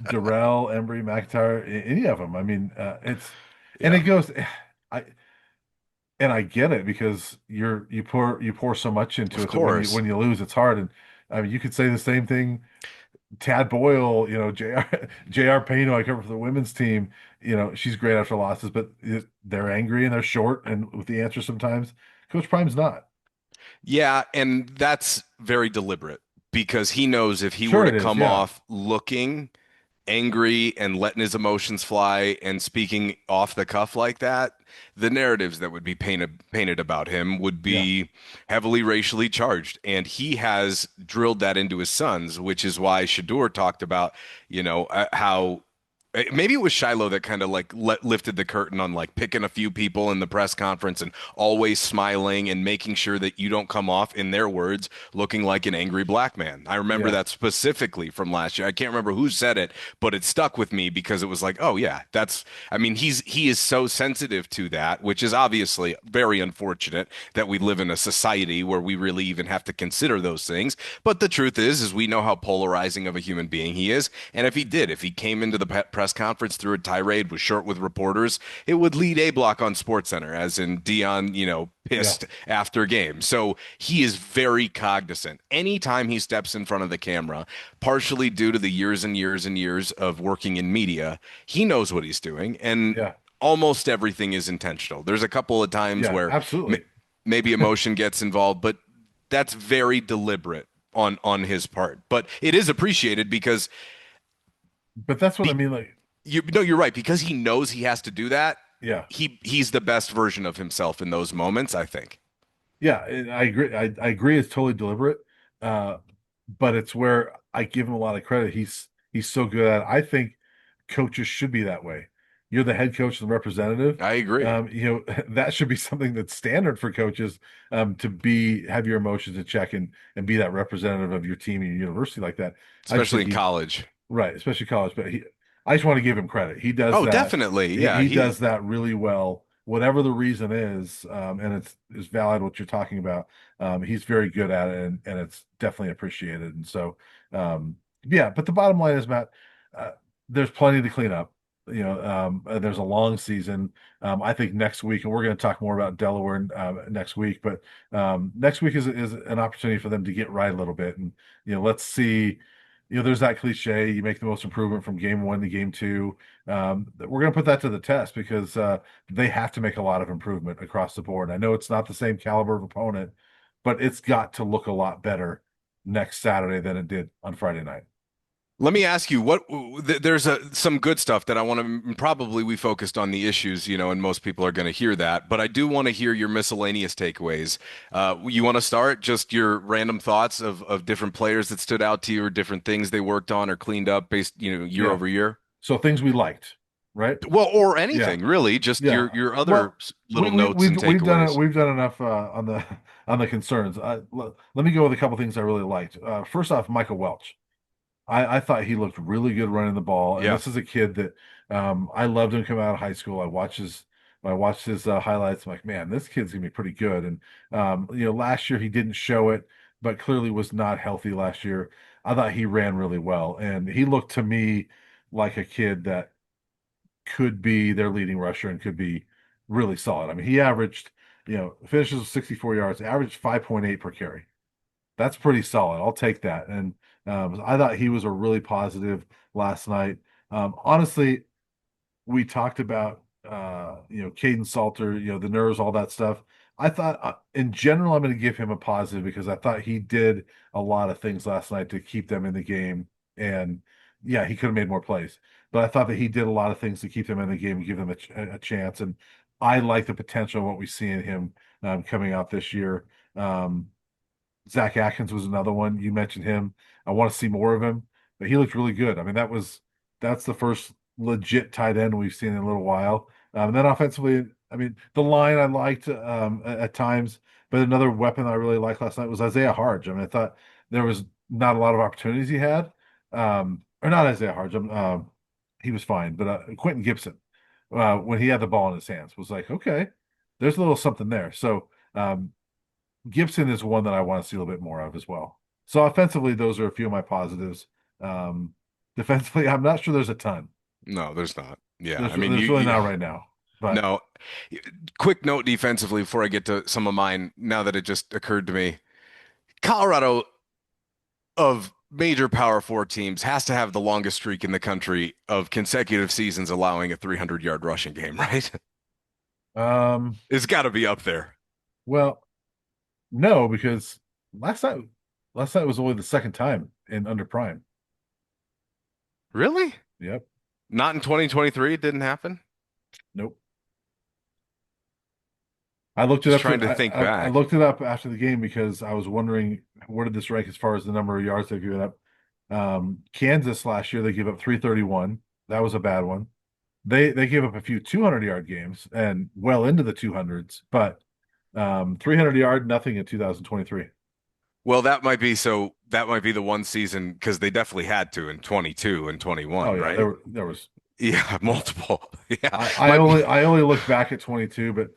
S1: Darrell, Embry, McIntyre, any of them. I mean, and
S2: Yeah,
S1: it goes. I I get it because you pour so much into
S2: of
S1: it that when you
S2: course.
S1: when you lose, it's hard. And I mean, you could say the same thing. Tad Boyle, Jr. Payne, who I cover for the women's team. She's great after losses, but they're angry and they're short and with the answer sometimes. Coach Prime's not.
S2: Yeah, and that's very deliberate because he knows if he were
S1: Sure,
S2: to
S1: it is.
S2: come
S1: Yeah,
S2: off looking angry and letting his emotions fly and speaking off the cuff like that, the narratives that would be painted about him would
S1: yeah,
S2: be heavily racially charged. And he has drilled that into his sons, which is why Shador talked about, how maybe it was Shiloh that kind of like lifted the curtain on like picking a few people in the press conference and always smiling and making sure that you don't come off, in their words, looking like an angry black man. I remember
S1: yeah,
S2: that specifically from last year. I can't remember who said it, but it stuck with me because it was like, oh yeah, I mean, he is so sensitive to that, which is obviously very unfortunate that we live in a society where we really even have to consider those things. But the truth is we know how polarizing of a human being he is. And if he came into the press conference through a tirade, was short with reporters, it would lead A block on SportsCenter, as in Deion,
S1: yeah,
S2: pissed after game. So he is very cognizant. Anytime he steps in front of the camera, partially due to the years and years and years of working in media, he knows what he's doing. And
S1: yeah,
S2: almost everything is intentional. There's a couple of times
S1: yeah.
S2: where
S1: Absolutely.
S2: maybe emotion gets involved, but that's very deliberate on his part. But it is appreciated because
S1: But that's what I
S2: be,
S1: mean. Like,
S2: you're right, because he knows he has to do that.
S1: yeah.
S2: He's the best version of himself in those moments, I think.
S1: Yeah, and I agree. I agree. It's totally deliberate, uh, but it's where I give him a lot of credit. He's so good at it. I think coaches should be that way. You're the head coach and representative.
S2: I agree,
S1: That should be something that's standard for coaches, to have your emotions in check and be that representative of your team and your university like that. I just
S2: especially
S1: think
S2: in college.
S1: right, especially college. But I just want to give him credit. He does
S2: Oh,
S1: that.
S2: definitely.
S1: He,
S2: Yeah,
S1: he
S2: he
S1: does that really well, whatever the reason is, and it's valid what you're talking about. He's very good at it, and it's definitely appreciated. And so, yeah. But the bottom line is, Matt, uh, there's plenty to clean up. There's a long season. I think next week, and we're going to talk more about Delaware next week. But next week is an opportunity for them to get right a little bit, and let's see. There's that cliche, you make the most improvement from game one to game two. We're going to put that to the test because they have to make a lot of improvement across the board. I know it's not the same caliber of opponent, but it's got to look a lot better next Saturday than it did on Friday night.
S2: Let me ask you there's some good stuff that I want to probably we focused on the issues, and most people are going to hear that, but I do want to hear your miscellaneous takeaways. You want to start just your random thoughts of different players that stood out to you or different things they worked on or cleaned up based, year
S1: Yeah.
S2: over year?
S1: So things we liked, right?
S2: Well, or
S1: Yeah.
S2: anything really, just
S1: Yeah.
S2: your other
S1: Well, we,
S2: little
S1: we
S2: notes
S1: we've
S2: and
S1: we've done it.
S2: takeaways.
S1: We've done enough on the on the concerns. Let me go with a couple things I really liked. First off, Michael Welch. I thought he looked really good running the ball. And
S2: Yeah.
S1: this is a kid that I loved him coming out of high school. I watched his when I watched his highlights, I'm like, man, this kid's gonna be pretty good. And last year he didn't show it, but clearly was not healthy last year. I thought he ran really well, and he looked to me like a kid that could be their leading rusher and could be really solid. I mean, he averaged, finishes with 64 yards, averaged 5.8 per carry. That's pretty solid. I'll take that. And I thought he was a really positive last night. Honestly, we talked about Caden Salter, the nerves, all that stuff. I thought in general I'm going to give him a positive because I thought he did a lot of things last night to keep them in the game. And yeah, he could have made more plays, but I thought that he did a lot of things to keep them in the game and give them a chance. And I like the potential of what we see in him coming out this year. Um, Zach Atkins was another one. You mentioned him. I want to see more of him, but he looked really good. I mean, that's the first legit tight end we've seen in a little while. And then offensively, I mean, the line I liked at times, but another weapon I really liked last night was Isaiah Harge. I mean, I thought there was not a lot of opportunities he had, or not Isaiah Harge. He was fine, but Quentin Gibson, when he had the ball in his hands, was like, okay, there's a little something there. So Gibson is one that I want to see a little bit more of as well. So offensively, those are a few of my positives. Um, Defensively, I'm not sure there's a ton.
S2: No, there's not. Yeah, I mean,
S1: There's really not right now. But
S2: no. Quick note defensively before I get to some of mine. Now that it just occurred to me, Colorado of major Power Four teams has to have the longest streak in the country of consecutive seasons allowing a 300-yard rushing game, right?
S1: um,
S2: It's got to be up there.
S1: well, no, because last night last night was only the second time in under prime.
S2: Really?
S1: Yep.
S2: Not in 2023. It didn't happen.
S1: Nope. I looked it
S2: Just
S1: up
S2: trying to think
S1: I
S2: back.
S1: looked it up after the game because I was wondering where did this rank as far as the number of yards they've given up. Kansas last year they gave up 331. That was a bad one. They gave up a few 200-yard games and well into the 200s, but 300 yard nothing in 2023.
S2: Well, that might be so. That might be the one season because they definitely had to in 22 and
S1: Oh
S2: 21,
S1: yeah,
S2: right?
S1: there was
S2: Yeah, multiple. Yeah,
S1: I
S2: my
S1: only look back at 22, but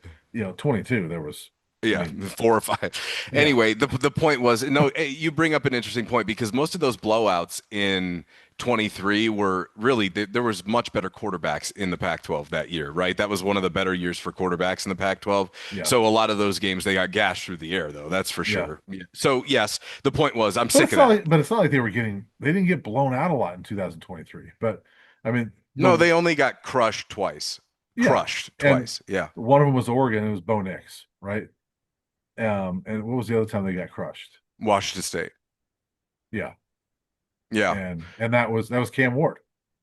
S1: 22 there was. I
S2: yeah,
S1: mean,
S2: 4 or 5.
S1: yeah,
S2: Anyway, the point was no. You bring up an interesting point because most of those blowouts in 23 were really there was much better quarterbacks in the Pac-12 that year, right? That was one of the better years for quarterbacks in the Pac-12.
S1: yeah,
S2: So a lot of those games they got gashed through the air, though. That's for
S1: yeah.
S2: sure. Yeah. So yes, the point was I'm sick of that.
S1: But it's not like they didn't get blown out a lot in 2023. But I mean
S2: No, they only got crushed twice.
S1: yeah,
S2: Crushed
S1: and
S2: twice. Yeah.
S1: one of them was Oregon. It was Bo Nix, right? And what was the other time they got crushed?
S2: Washington State.
S1: Yeah,
S2: Yeah.
S1: and that was Cam Ward,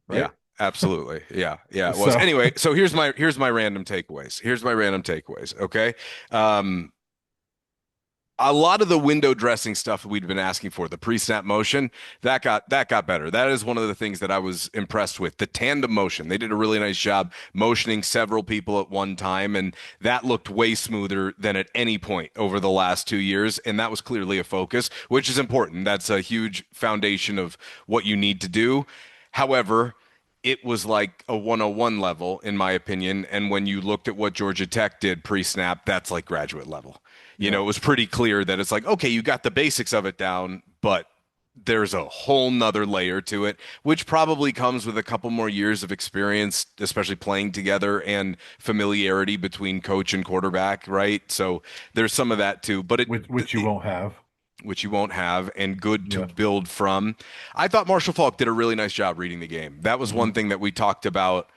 S2: Yeah.
S1: right?
S2: Absolutely. Yeah. Yeah, it was.
S1: So
S2: Anyway, so here's my random takeaways. Here's my random takeaways. Okay. Um, a lot of the window dressing stuff we'd been asking for, the pre-snap motion, that got better. That is one of the things that I was impressed with. The tandem motion. They did a really nice job motioning several people at one time, and that looked way smoother than at any point over the last 2 years. And that was clearly a focus, which is important. That's a huge foundation of what you need to do. However, it was like a 101 level, in my opinion. And when you looked at what Georgia Tech did pre-snap, that's like graduate level.
S1: yeah,
S2: It was pretty clear that it's like, okay, you got the basics of it down, but there's a whole nother layer to it, which probably comes with a couple more years of experience, especially playing together and familiarity between coach and quarterback, right? So there's some of that too, but
S1: which you won't have.
S2: which you won't have, and good to
S1: Yeah.
S2: build from. I thought Marshall Falk did a really nice job reading the game. That was one
S1: Hmm.
S2: thing that we talked about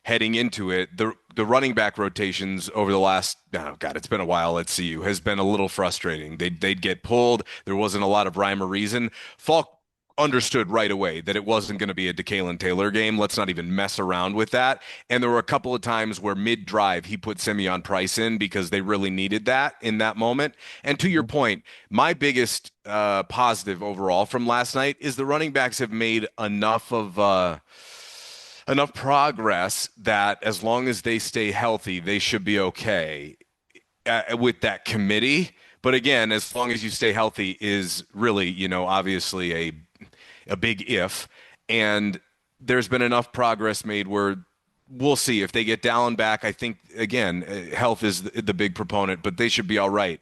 S2: heading into it. The running back rotations over the last, oh God, it's been a while at CU, has been a little frustrating. They'd get pulled. There wasn't a lot of rhyme or reason. Falk understood right away that it wasn't going to be a DeKalen Taylor game. Let's not even mess around with that. And there were a couple of times where mid-drive he put Simeon Price in because they really needed that in that moment. And to your point, my biggest positive overall from last night is the running backs have made enough progress that as long as they stay healthy, they should be okay with that committee. But again, as long as you stay healthy is really, obviously a big if. And there's been enough progress made where we'll see if they get Dallin back. I think again, health is the big proponent, but they should be all right.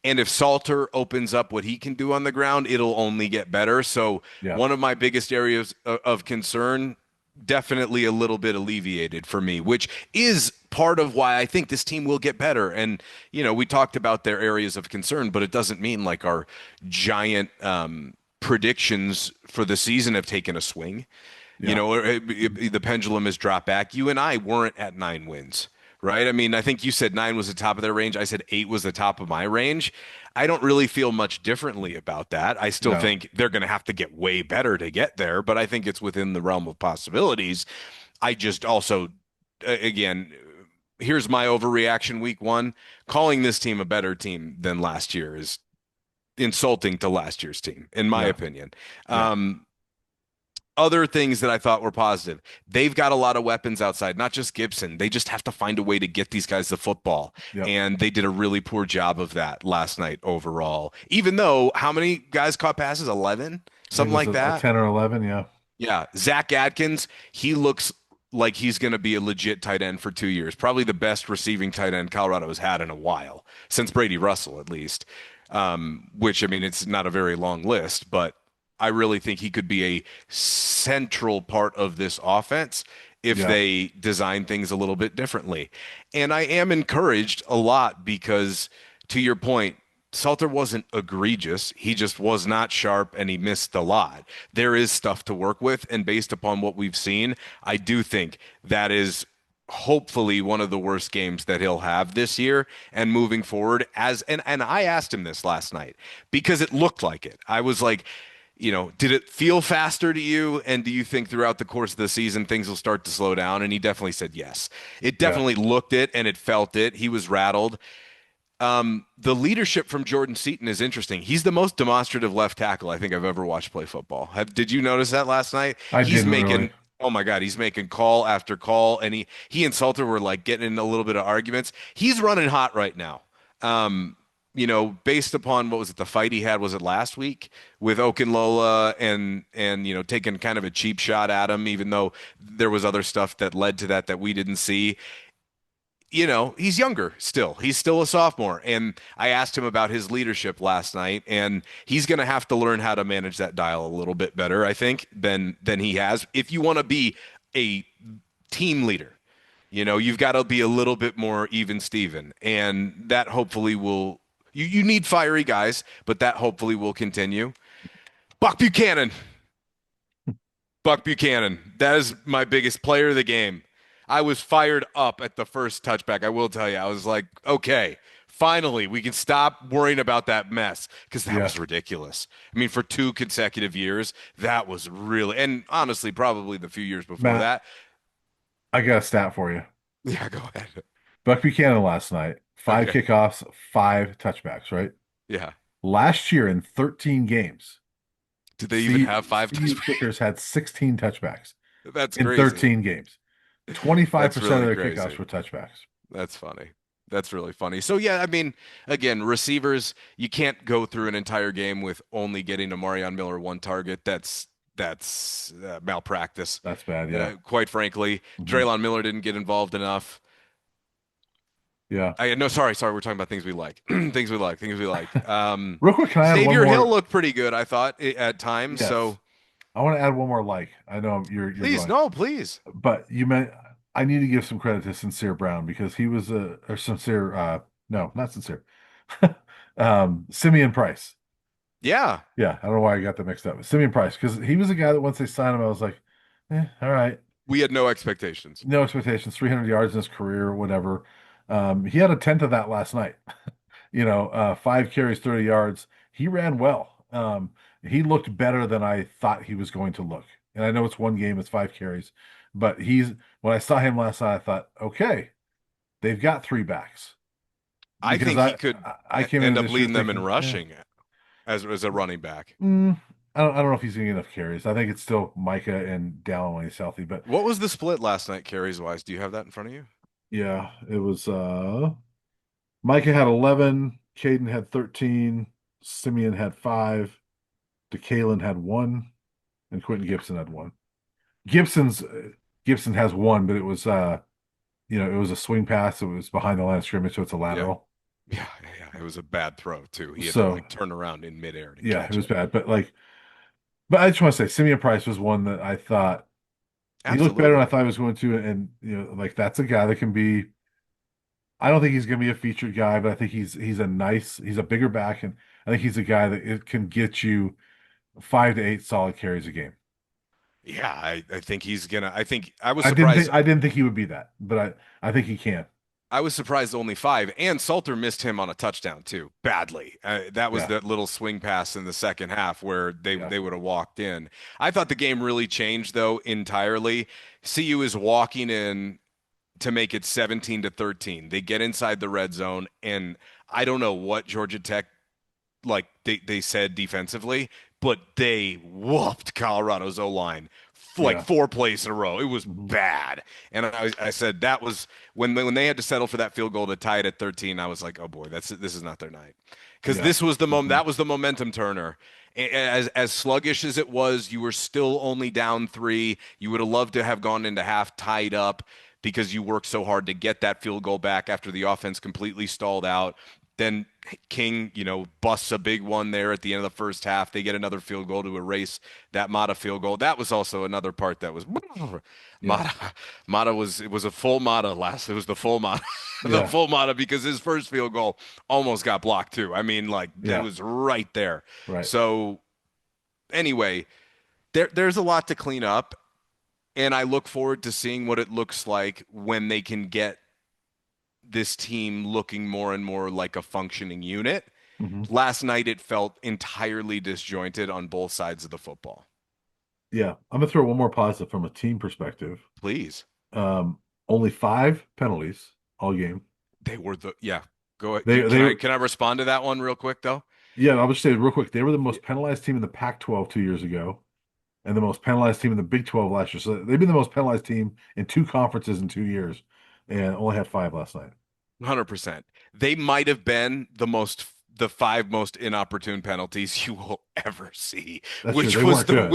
S2: And if Salter opens up what he can do on the ground, it'll only get better. So
S1: Yeah.
S2: one of my biggest areas of concern, definitely a little bit alleviated for me, which is part of why I think this team will get better. And we talked about their areas of concern, but it doesn't mean like our giant predictions for the season have taken a swing.
S1: Yeah.
S2: The pendulum has dropped back. You and I weren't at 9 wins, right? I mean, I think you said 9 was the top of their range. I said 8 was the top of my range. I don't really feel much differently about that. I still
S1: No.
S2: think they're going to have to get way better to get there, but I think it's within the realm of possibilities. I just also, again, here's my overreaction week one. Calling this team a better team than last year is insulting to last year's team, in my
S1: Yeah.
S2: opinion.
S1: Yeah.
S2: Other things that I thought were positive. They've got a lot of weapons outside, not just Gibson. They just have to find a way to get these guys the football.
S1: Yep.
S2: And they did a really poor job of that last night overall. Even though, how many guys caught passes? 11?
S1: I think it
S2: Something
S1: was
S2: like
S1: a
S2: that.
S1: 10 or 11. Yeah.
S2: Yeah. Zach Adkins, he looks like he's going to be a legit tight end for 2 years. Probably the best receiving tight end Colorado has had in a while, since Brady Russell, at least. Which, I mean, it's not a very long list, but I really think he could be a central part of this offense if
S1: Yeah.
S2: they design things a little bit differently. And I am encouraged a lot because, to your point, Salter wasn't egregious. He just was not sharp and he missed a lot. There is stuff to work with. And based upon what we've seen, I do think that is hopefully one of the worst games that he'll have this year and moving forward and I asked him this last night because it looked like it. I was like, did it feel faster to you? And do you think throughout the course of the season things will start to slow down? And he definitely said yes. It
S1: Yeah.
S2: definitely looked it and it felt it. He was rattled. The leadership from Jordan Seaton is interesting. He's the most demonstrative left tackle I think I've ever watched play football. Did you notice that last night?
S1: I
S2: He's
S1: didn't really.
S2: making Oh my God, he's making call after call, and he and Salter were like getting in a little bit of arguments. He's running hot right now. Based upon what was it, the fight he had, was it last week with Okunlola and taking kind of a cheap shot at him, even though there was other stuff that led to that we didn't see. He's younger still. He's still a sophomore. And I asked him about his leadership last night, and he's going to have to learn how to manage that dial a little bit better, I think, than he has. If you want to be a team leader, you've got to be a little bit more even Steven. And that hopefully will you need fiery guys, but that hopefully will continue. Buck Buchanan. Buck Buchanan. That is my biggest player of the game. I was fired up at the first touchback. I will tell you, I was like, okay, finally, we can stop worrying about that mess because that
S1: Yeah.
S2: was ridiculous. I mean, for 2 consecutive years, that was really, and honestly, probably the few years before
S1: Matt,
S2: that.
S1: I got a stat for you.
S2: Yeah, go ahead.
S1: Buck Buchanan last night, five
S2: Okay.
S1: kickoffs, five touchbacks, right?
S2: Yeah.
S1: Last year in 13 games,
S2: Did they even have five
S1: CU
S2: touchdowns?
S1: kickers had 16 touchbacks
S2: That's
S1: in
S2: crazy.
S1: 13 games.
S2: That's
S1: 25% of
S2: really
S1: their kickoffs
S2: crazy.
S1: were touchbacks.
S2: That's funny. That's really funny. So yeah, I mean, again, receivers, you can't go through an entire game with only getting to Marion Miller one target. That's malpractice.
S1: That's bad. Yeah.
S2: Quite frankly,
S1: Hmm.
S2: Draylon Miller didn't get involved enough.
S1: Yeah.
S2: I no, sorry, we're talking about things we like, things we like, things we like.
S1: Real quick, can I add one
S2: Xavier Hill
S1: more?
S2: looked pretty good, I thought, at times.
S1: Yes.
S2: So
S1: I want to add one more like. I know you're
S2: please,
S1: going,
S2: no, please.
S1: but you meant I need to give some credit to Sincere Brown because he was a or sincere no, not sincere. Simeon Price.
S2: Yeah,
S1: Yeah, I don't know why I got that mixed up. Simeon Price, because he was a guy that once they signed him, I was like, all right.
S2: we had no expectations.
S1: No expectations, 300 yards in his career, whatever. He had a tenth of that last night. 5 carries, 30 yards. He ran well. He looked better than I thought he was going to look. And I know it's one game, it's 5 carries, but when I saw him last night, I thought, okay, they've got three backs
S2: I
S1: because
S2: think he could
S1: I came
S2: end
S1: into
S2: up
S1: this year
S2: leading them in
S1: thinking,
S2: rushing as a running back.
S1: I don't know if he's going to get enough carries. I think it's still Micah and Dallin when he's healthy, but
S2: What was the split last night, carries wise? Do you have that in front of you?
S1: yeah, it was Micah had 11, Caden had 13, Simeon had 5, DeKalen had 1, and Quentin Gibson had 1. Gibson's Gibson has one, but it was it was a swing pass. It was behind the line of scrimmage, so it's a
S2: Yeah.
S1: lateral.
S2: Yeah. It was a bad throw too. He had to
S1: So
S2: like turn around in midair to
S1: yeah, it
S2: catch
S1: was
S2: it.
S1: bad. But I just want to say Simeon Price was one that I thought he looked better than I
S2: Absolutely.
S1: thought he was going to, and like that's a guy that can be. I don't think he's going to be a featured guy, but I think he's a bigger back, and I think he's a guy that it can get you 5 to 8 solid carries a game.
S2: Yeah, I think he's gonna. I think I was surprised.
S1: I didn't think he would be that, but I think he can.
S2: I was surprised only five. And Salter missed him on a touchdown too, badly. That was
S1: Yeah,
S2: that little swing pass in the second half where they
S1: yeah,
S2: they would have walked in. I thought the game really changed though entirely. CU is walking in to make it 17-13. They get inside the red zone, and I don't know what Georgia Tech like they said defensively, but they whooped Colorado's O line like
S1: yeah.
S2: 4 plays in a row. It was
S1: Hmm.
S2: bad, and I said that was when they had to settle for that field goal to tie it at 13. I was like, oh boy, this is not their night, because
S1: Yeah.
S2: this was the moment
S1: Hmm.
S2: that was the momentum turner. As sluggish as it was, you were still only down three. You would have loved to have gone into half tied up because you worked so hard to get that field goal back after the offense completely stalled out. Then King, busts a big one there at the end of the first half. They get another field goal to erase that Mata field goal. That was also another part that was
S1: Yeah.
S2: Mata. Mata was it was a full Mata last. It was the full Mata, the
S1: Yeah.
S2: full Mata because his first field goal almost got blocked too. I mean, like it
S1: Yeah.
S2: was right there.
S1: Right.
S2: So anyway, there's a lot to clean up, and I look forward to seeing what it looks like when they can get this team looking more and more like a functioning unit.
S1: Hmm.
S2: Last night, it felt entirely disjointed on both sides of the football.
S1: Yeah. I'm gonna throw one more positive from a team perspective.
S2: Please.
S1: Um, Only 5 penalties all game.
S2: They were yeah. Go ahead.
S1: They
S2: Can
S1: they
S2: I respond to that one real quick though?
S1: Yeah, I'll just say real quick, they were the most penalized team in the Pac-12 2 years ago, and the most penalized team in the Big 12 last year. So they've been the most penalized team in two conferences in 2 years, and only had 5 last night.
S2: 100%. They might have been the five most inopportune penalties you will ever see,
S1: That's true. They weren't good.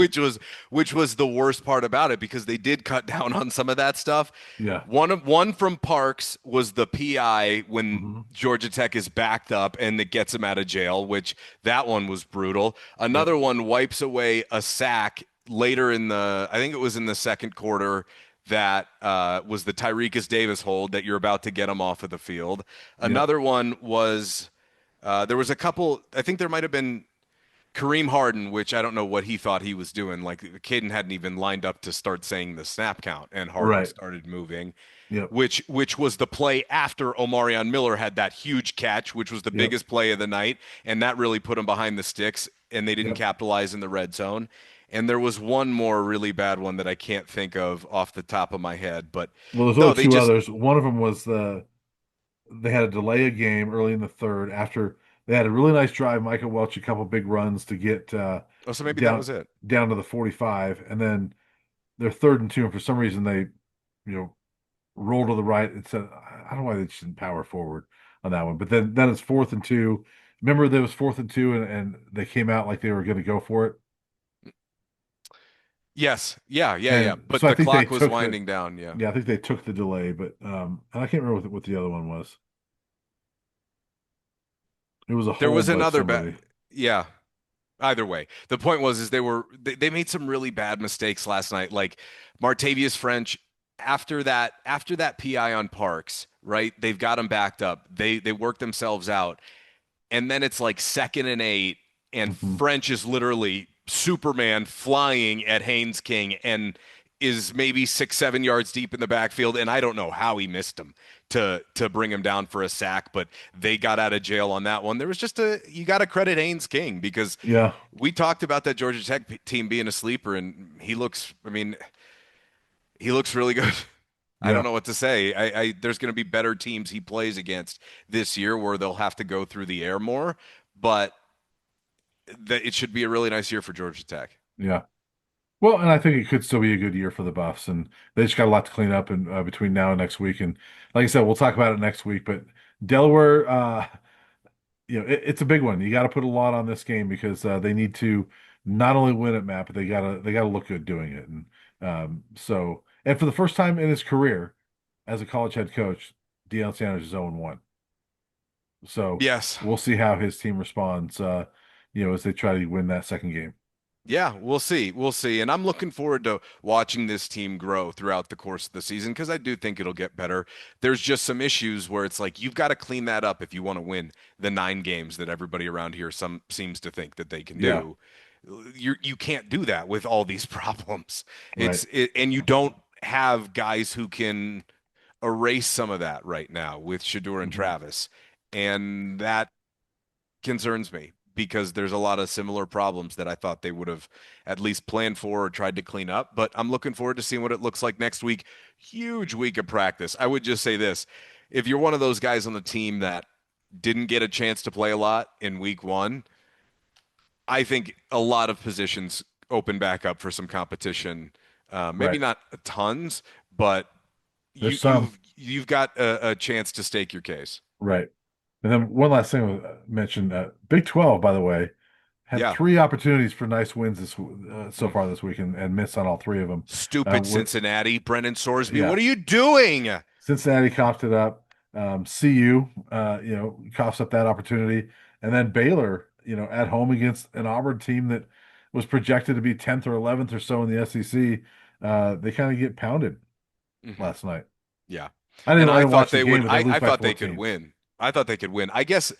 S2: which was the worst part about it because they did cut down on some of that stuff.
S1: Yeah.
S2: One from Parks was the PI when
S1: Hmm.
S2: Georgia Tech is backed up and it gets him out of jail, which that one was brutal.
S1: Yep.
S2: Another one wipes away a sack later I think it was in the second quarter that was the Tyrekus Davis hold that you're about to get him off of the field.
S1: Yep.
S2: Another one was there was a couple. I think there might have been Kareem Harden, which I don't know what he thought he was doing. Like Caden hadn't even lined up to start saying the snap count, and Harden
S1: Right.
S2: started moving.
S1: Yep.
S2: Which was the play after Omarion Miller had that huge catch, which was the
S1: Yep.
S2: biggest play of the night, and that really put him behind the sticks, and they didn't
S1: Yep.
S2: capitalize in the red zone. And there was one more really bad one that I can't think of off the top of my head, but
S1: Well, there's
S2: no,
S1: only
S2: they
S1: two
S2: just
S1: others. One of them was they had to delay a game early in the third after they had a really nice drive. Michael Welch, a couple big runs to get
S2: oh, so maybe that
S1: down
S2: was it.
S1: down to the 45, and then they're 3rd and 2, and for some reason they, you know, roll to the right. It's I don't know why they just didn't power forward on that one. But then it's 4th and 2. Remember there was 4th and 2, and they came out like they were going to go for it.
S2: Yes, yeah.
S1: And
S2: But
S1: so I
S2: the
S1: think they
S2: clock was
S1: took the
S2: winding down. Yeah,
S1: yeah, I think they took the delay, but and I can't remember what the other one was. It was a
S2: there was
S1: hold by
S2: another bad.
S1: somebody.
S2: Yeah, either way, the point was is they made some really bad mistakes last night. Like Martavius French after that PI on Parks, right? They've got him backed up. They work themselves out, and then it's like 2nd and 8, and
S1: Hmm.
S2: French is literally Superman flying at Haynes King and is maybe 6, 7 yards deep in the backfield, and I don't know how he missed him to bring him down for a sack, but they got out of jail on that one. There was just you got to credit Haynes King because
S1: Yeah,
S2: we talked about that Georgia Tech team being a sleeper, and I mean, he looks really good. I don't
S1: yeah,
S2: know what to say. There's going to be better teams he plays against this year where they'll have to go through the air more, but it should be a really nice year for Georgia Tech.
S1: yeah. Well, and I think it could still be a good year for the Buffs, and they just got a lot to clean up in between now and next week. And like I said, we'll talk about it next week. But Delaware, it's a big one. You got to put a lot on this game because they need to not only win it, Matt, but they gotta look good doing it. And so And for the first time in his career as a college head coach, Deion Sanders is 0-1. So
S2: Yes.
S1: we'll see how his team responds, as they try to win that second game.
S2: Yeah, we'll see. We'll see. And I'm looking forward to watching this team grow throughout the course of the season because I do think it'll get better. There's just some issues where it's like you've got to clean that up if you want to win the 9 games that everybody around here some seems to think that they can
S1: Yeah,
S2: do. You can't do that with all these problems.
S1: right.
S2: And you don't have guys who can erase some of that right now with Shador and
S1: Hmm.
S2: Travis. And that concerns me because there's a lot of similar problems that I thought they would have at least planned for or tried to clean up. But I'm looking forward to seeing what it looks like next week. Huge week of practice. I would just say this. If you're one of those guys on the team that didn't get a chance to play a lot in week one, I think a lot of positions open back up for some competition. Maybe
S1: Right.
S2: not tons, but
S1: There's some.
S2: you've got a chance to stake your case.
S1: Right. And then one last thing I mentioned, Big 12, by the way, had
S2: Yeah.
S1: three opportunities for nice wins so far this week and missed on all three of them.
S2: Stupid
S1: With
S2: Cincinnati, Brennan Sorsby.
S1: Yeah,
S2: What are you doing?
S1: Cincinnati coughed it up. CU, coughs up that opportunity, and then Baylor, at home against an Auburn team that was projected to be 10th or 11th or so in the SEC. They kind of get pounded
S2: Hmm.
S1: last night.
S2: Yeah.
S1: I didn't
S2: And
S1: I
S2: I
S1: didn't
S2: thought
S1: watch the
S2: they
S1: game,
S2: would
S1: but they lose
S2: I
S1: by
S2: thought they could
S1: 14.
S2: win. I thought they could win. I guess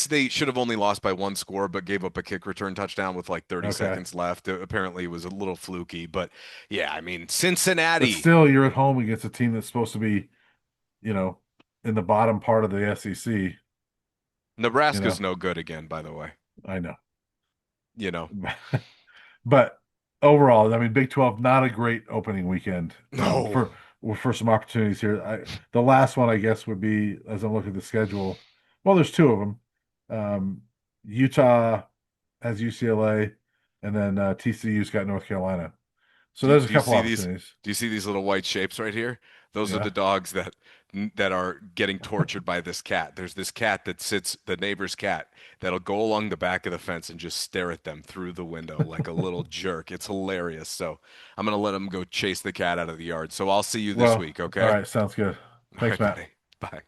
S2: they should have only lost by one score, but gave up a kick return touchdown with like 30
S1: Okay.
S2: seconds left. Apparently it was a little fluky, but yeah, I mean,
S1: But
S2: Cincinnati,
S1: still, you're at home against a team that's supposed to be, you know, in the bottom part of the SEC. You
S2: Nebraska's
S1: know,
S2: no good again, by the way.
S1: I know.
S2: You know.
S1: But overall, I mean, Big 12, not a great opening weekend
S2: No.
S1: for some opportunities here. The last one, I guess, would be as I'm looking at the schedule. Well, there's two of them. Utah has UCLA, and then TCU's got North Carolina. So
S2: Do you,
S1: there's a
S2: do you
S1: couple
S2: see these?
S1: opportunities.
S2: Do you see these little white shapes right here? Those are the
S1: Yeah.
S2: dogs that are getting tortured by this cat. There's this cat that sits, the neighbor's cat, that'll go along the back of the fence and just stare at them through the window like a little jerk. It's hilarious. So I'm gonna let him go chase the cat out of the yard. So I'll see you this
S1: Well,
S2: week,
S1: all
S2: okay?
S1: right, sounds good.
S2: All
S1: Thanks,
S2: right,
S1: Matt.
S2: buddy. Bye.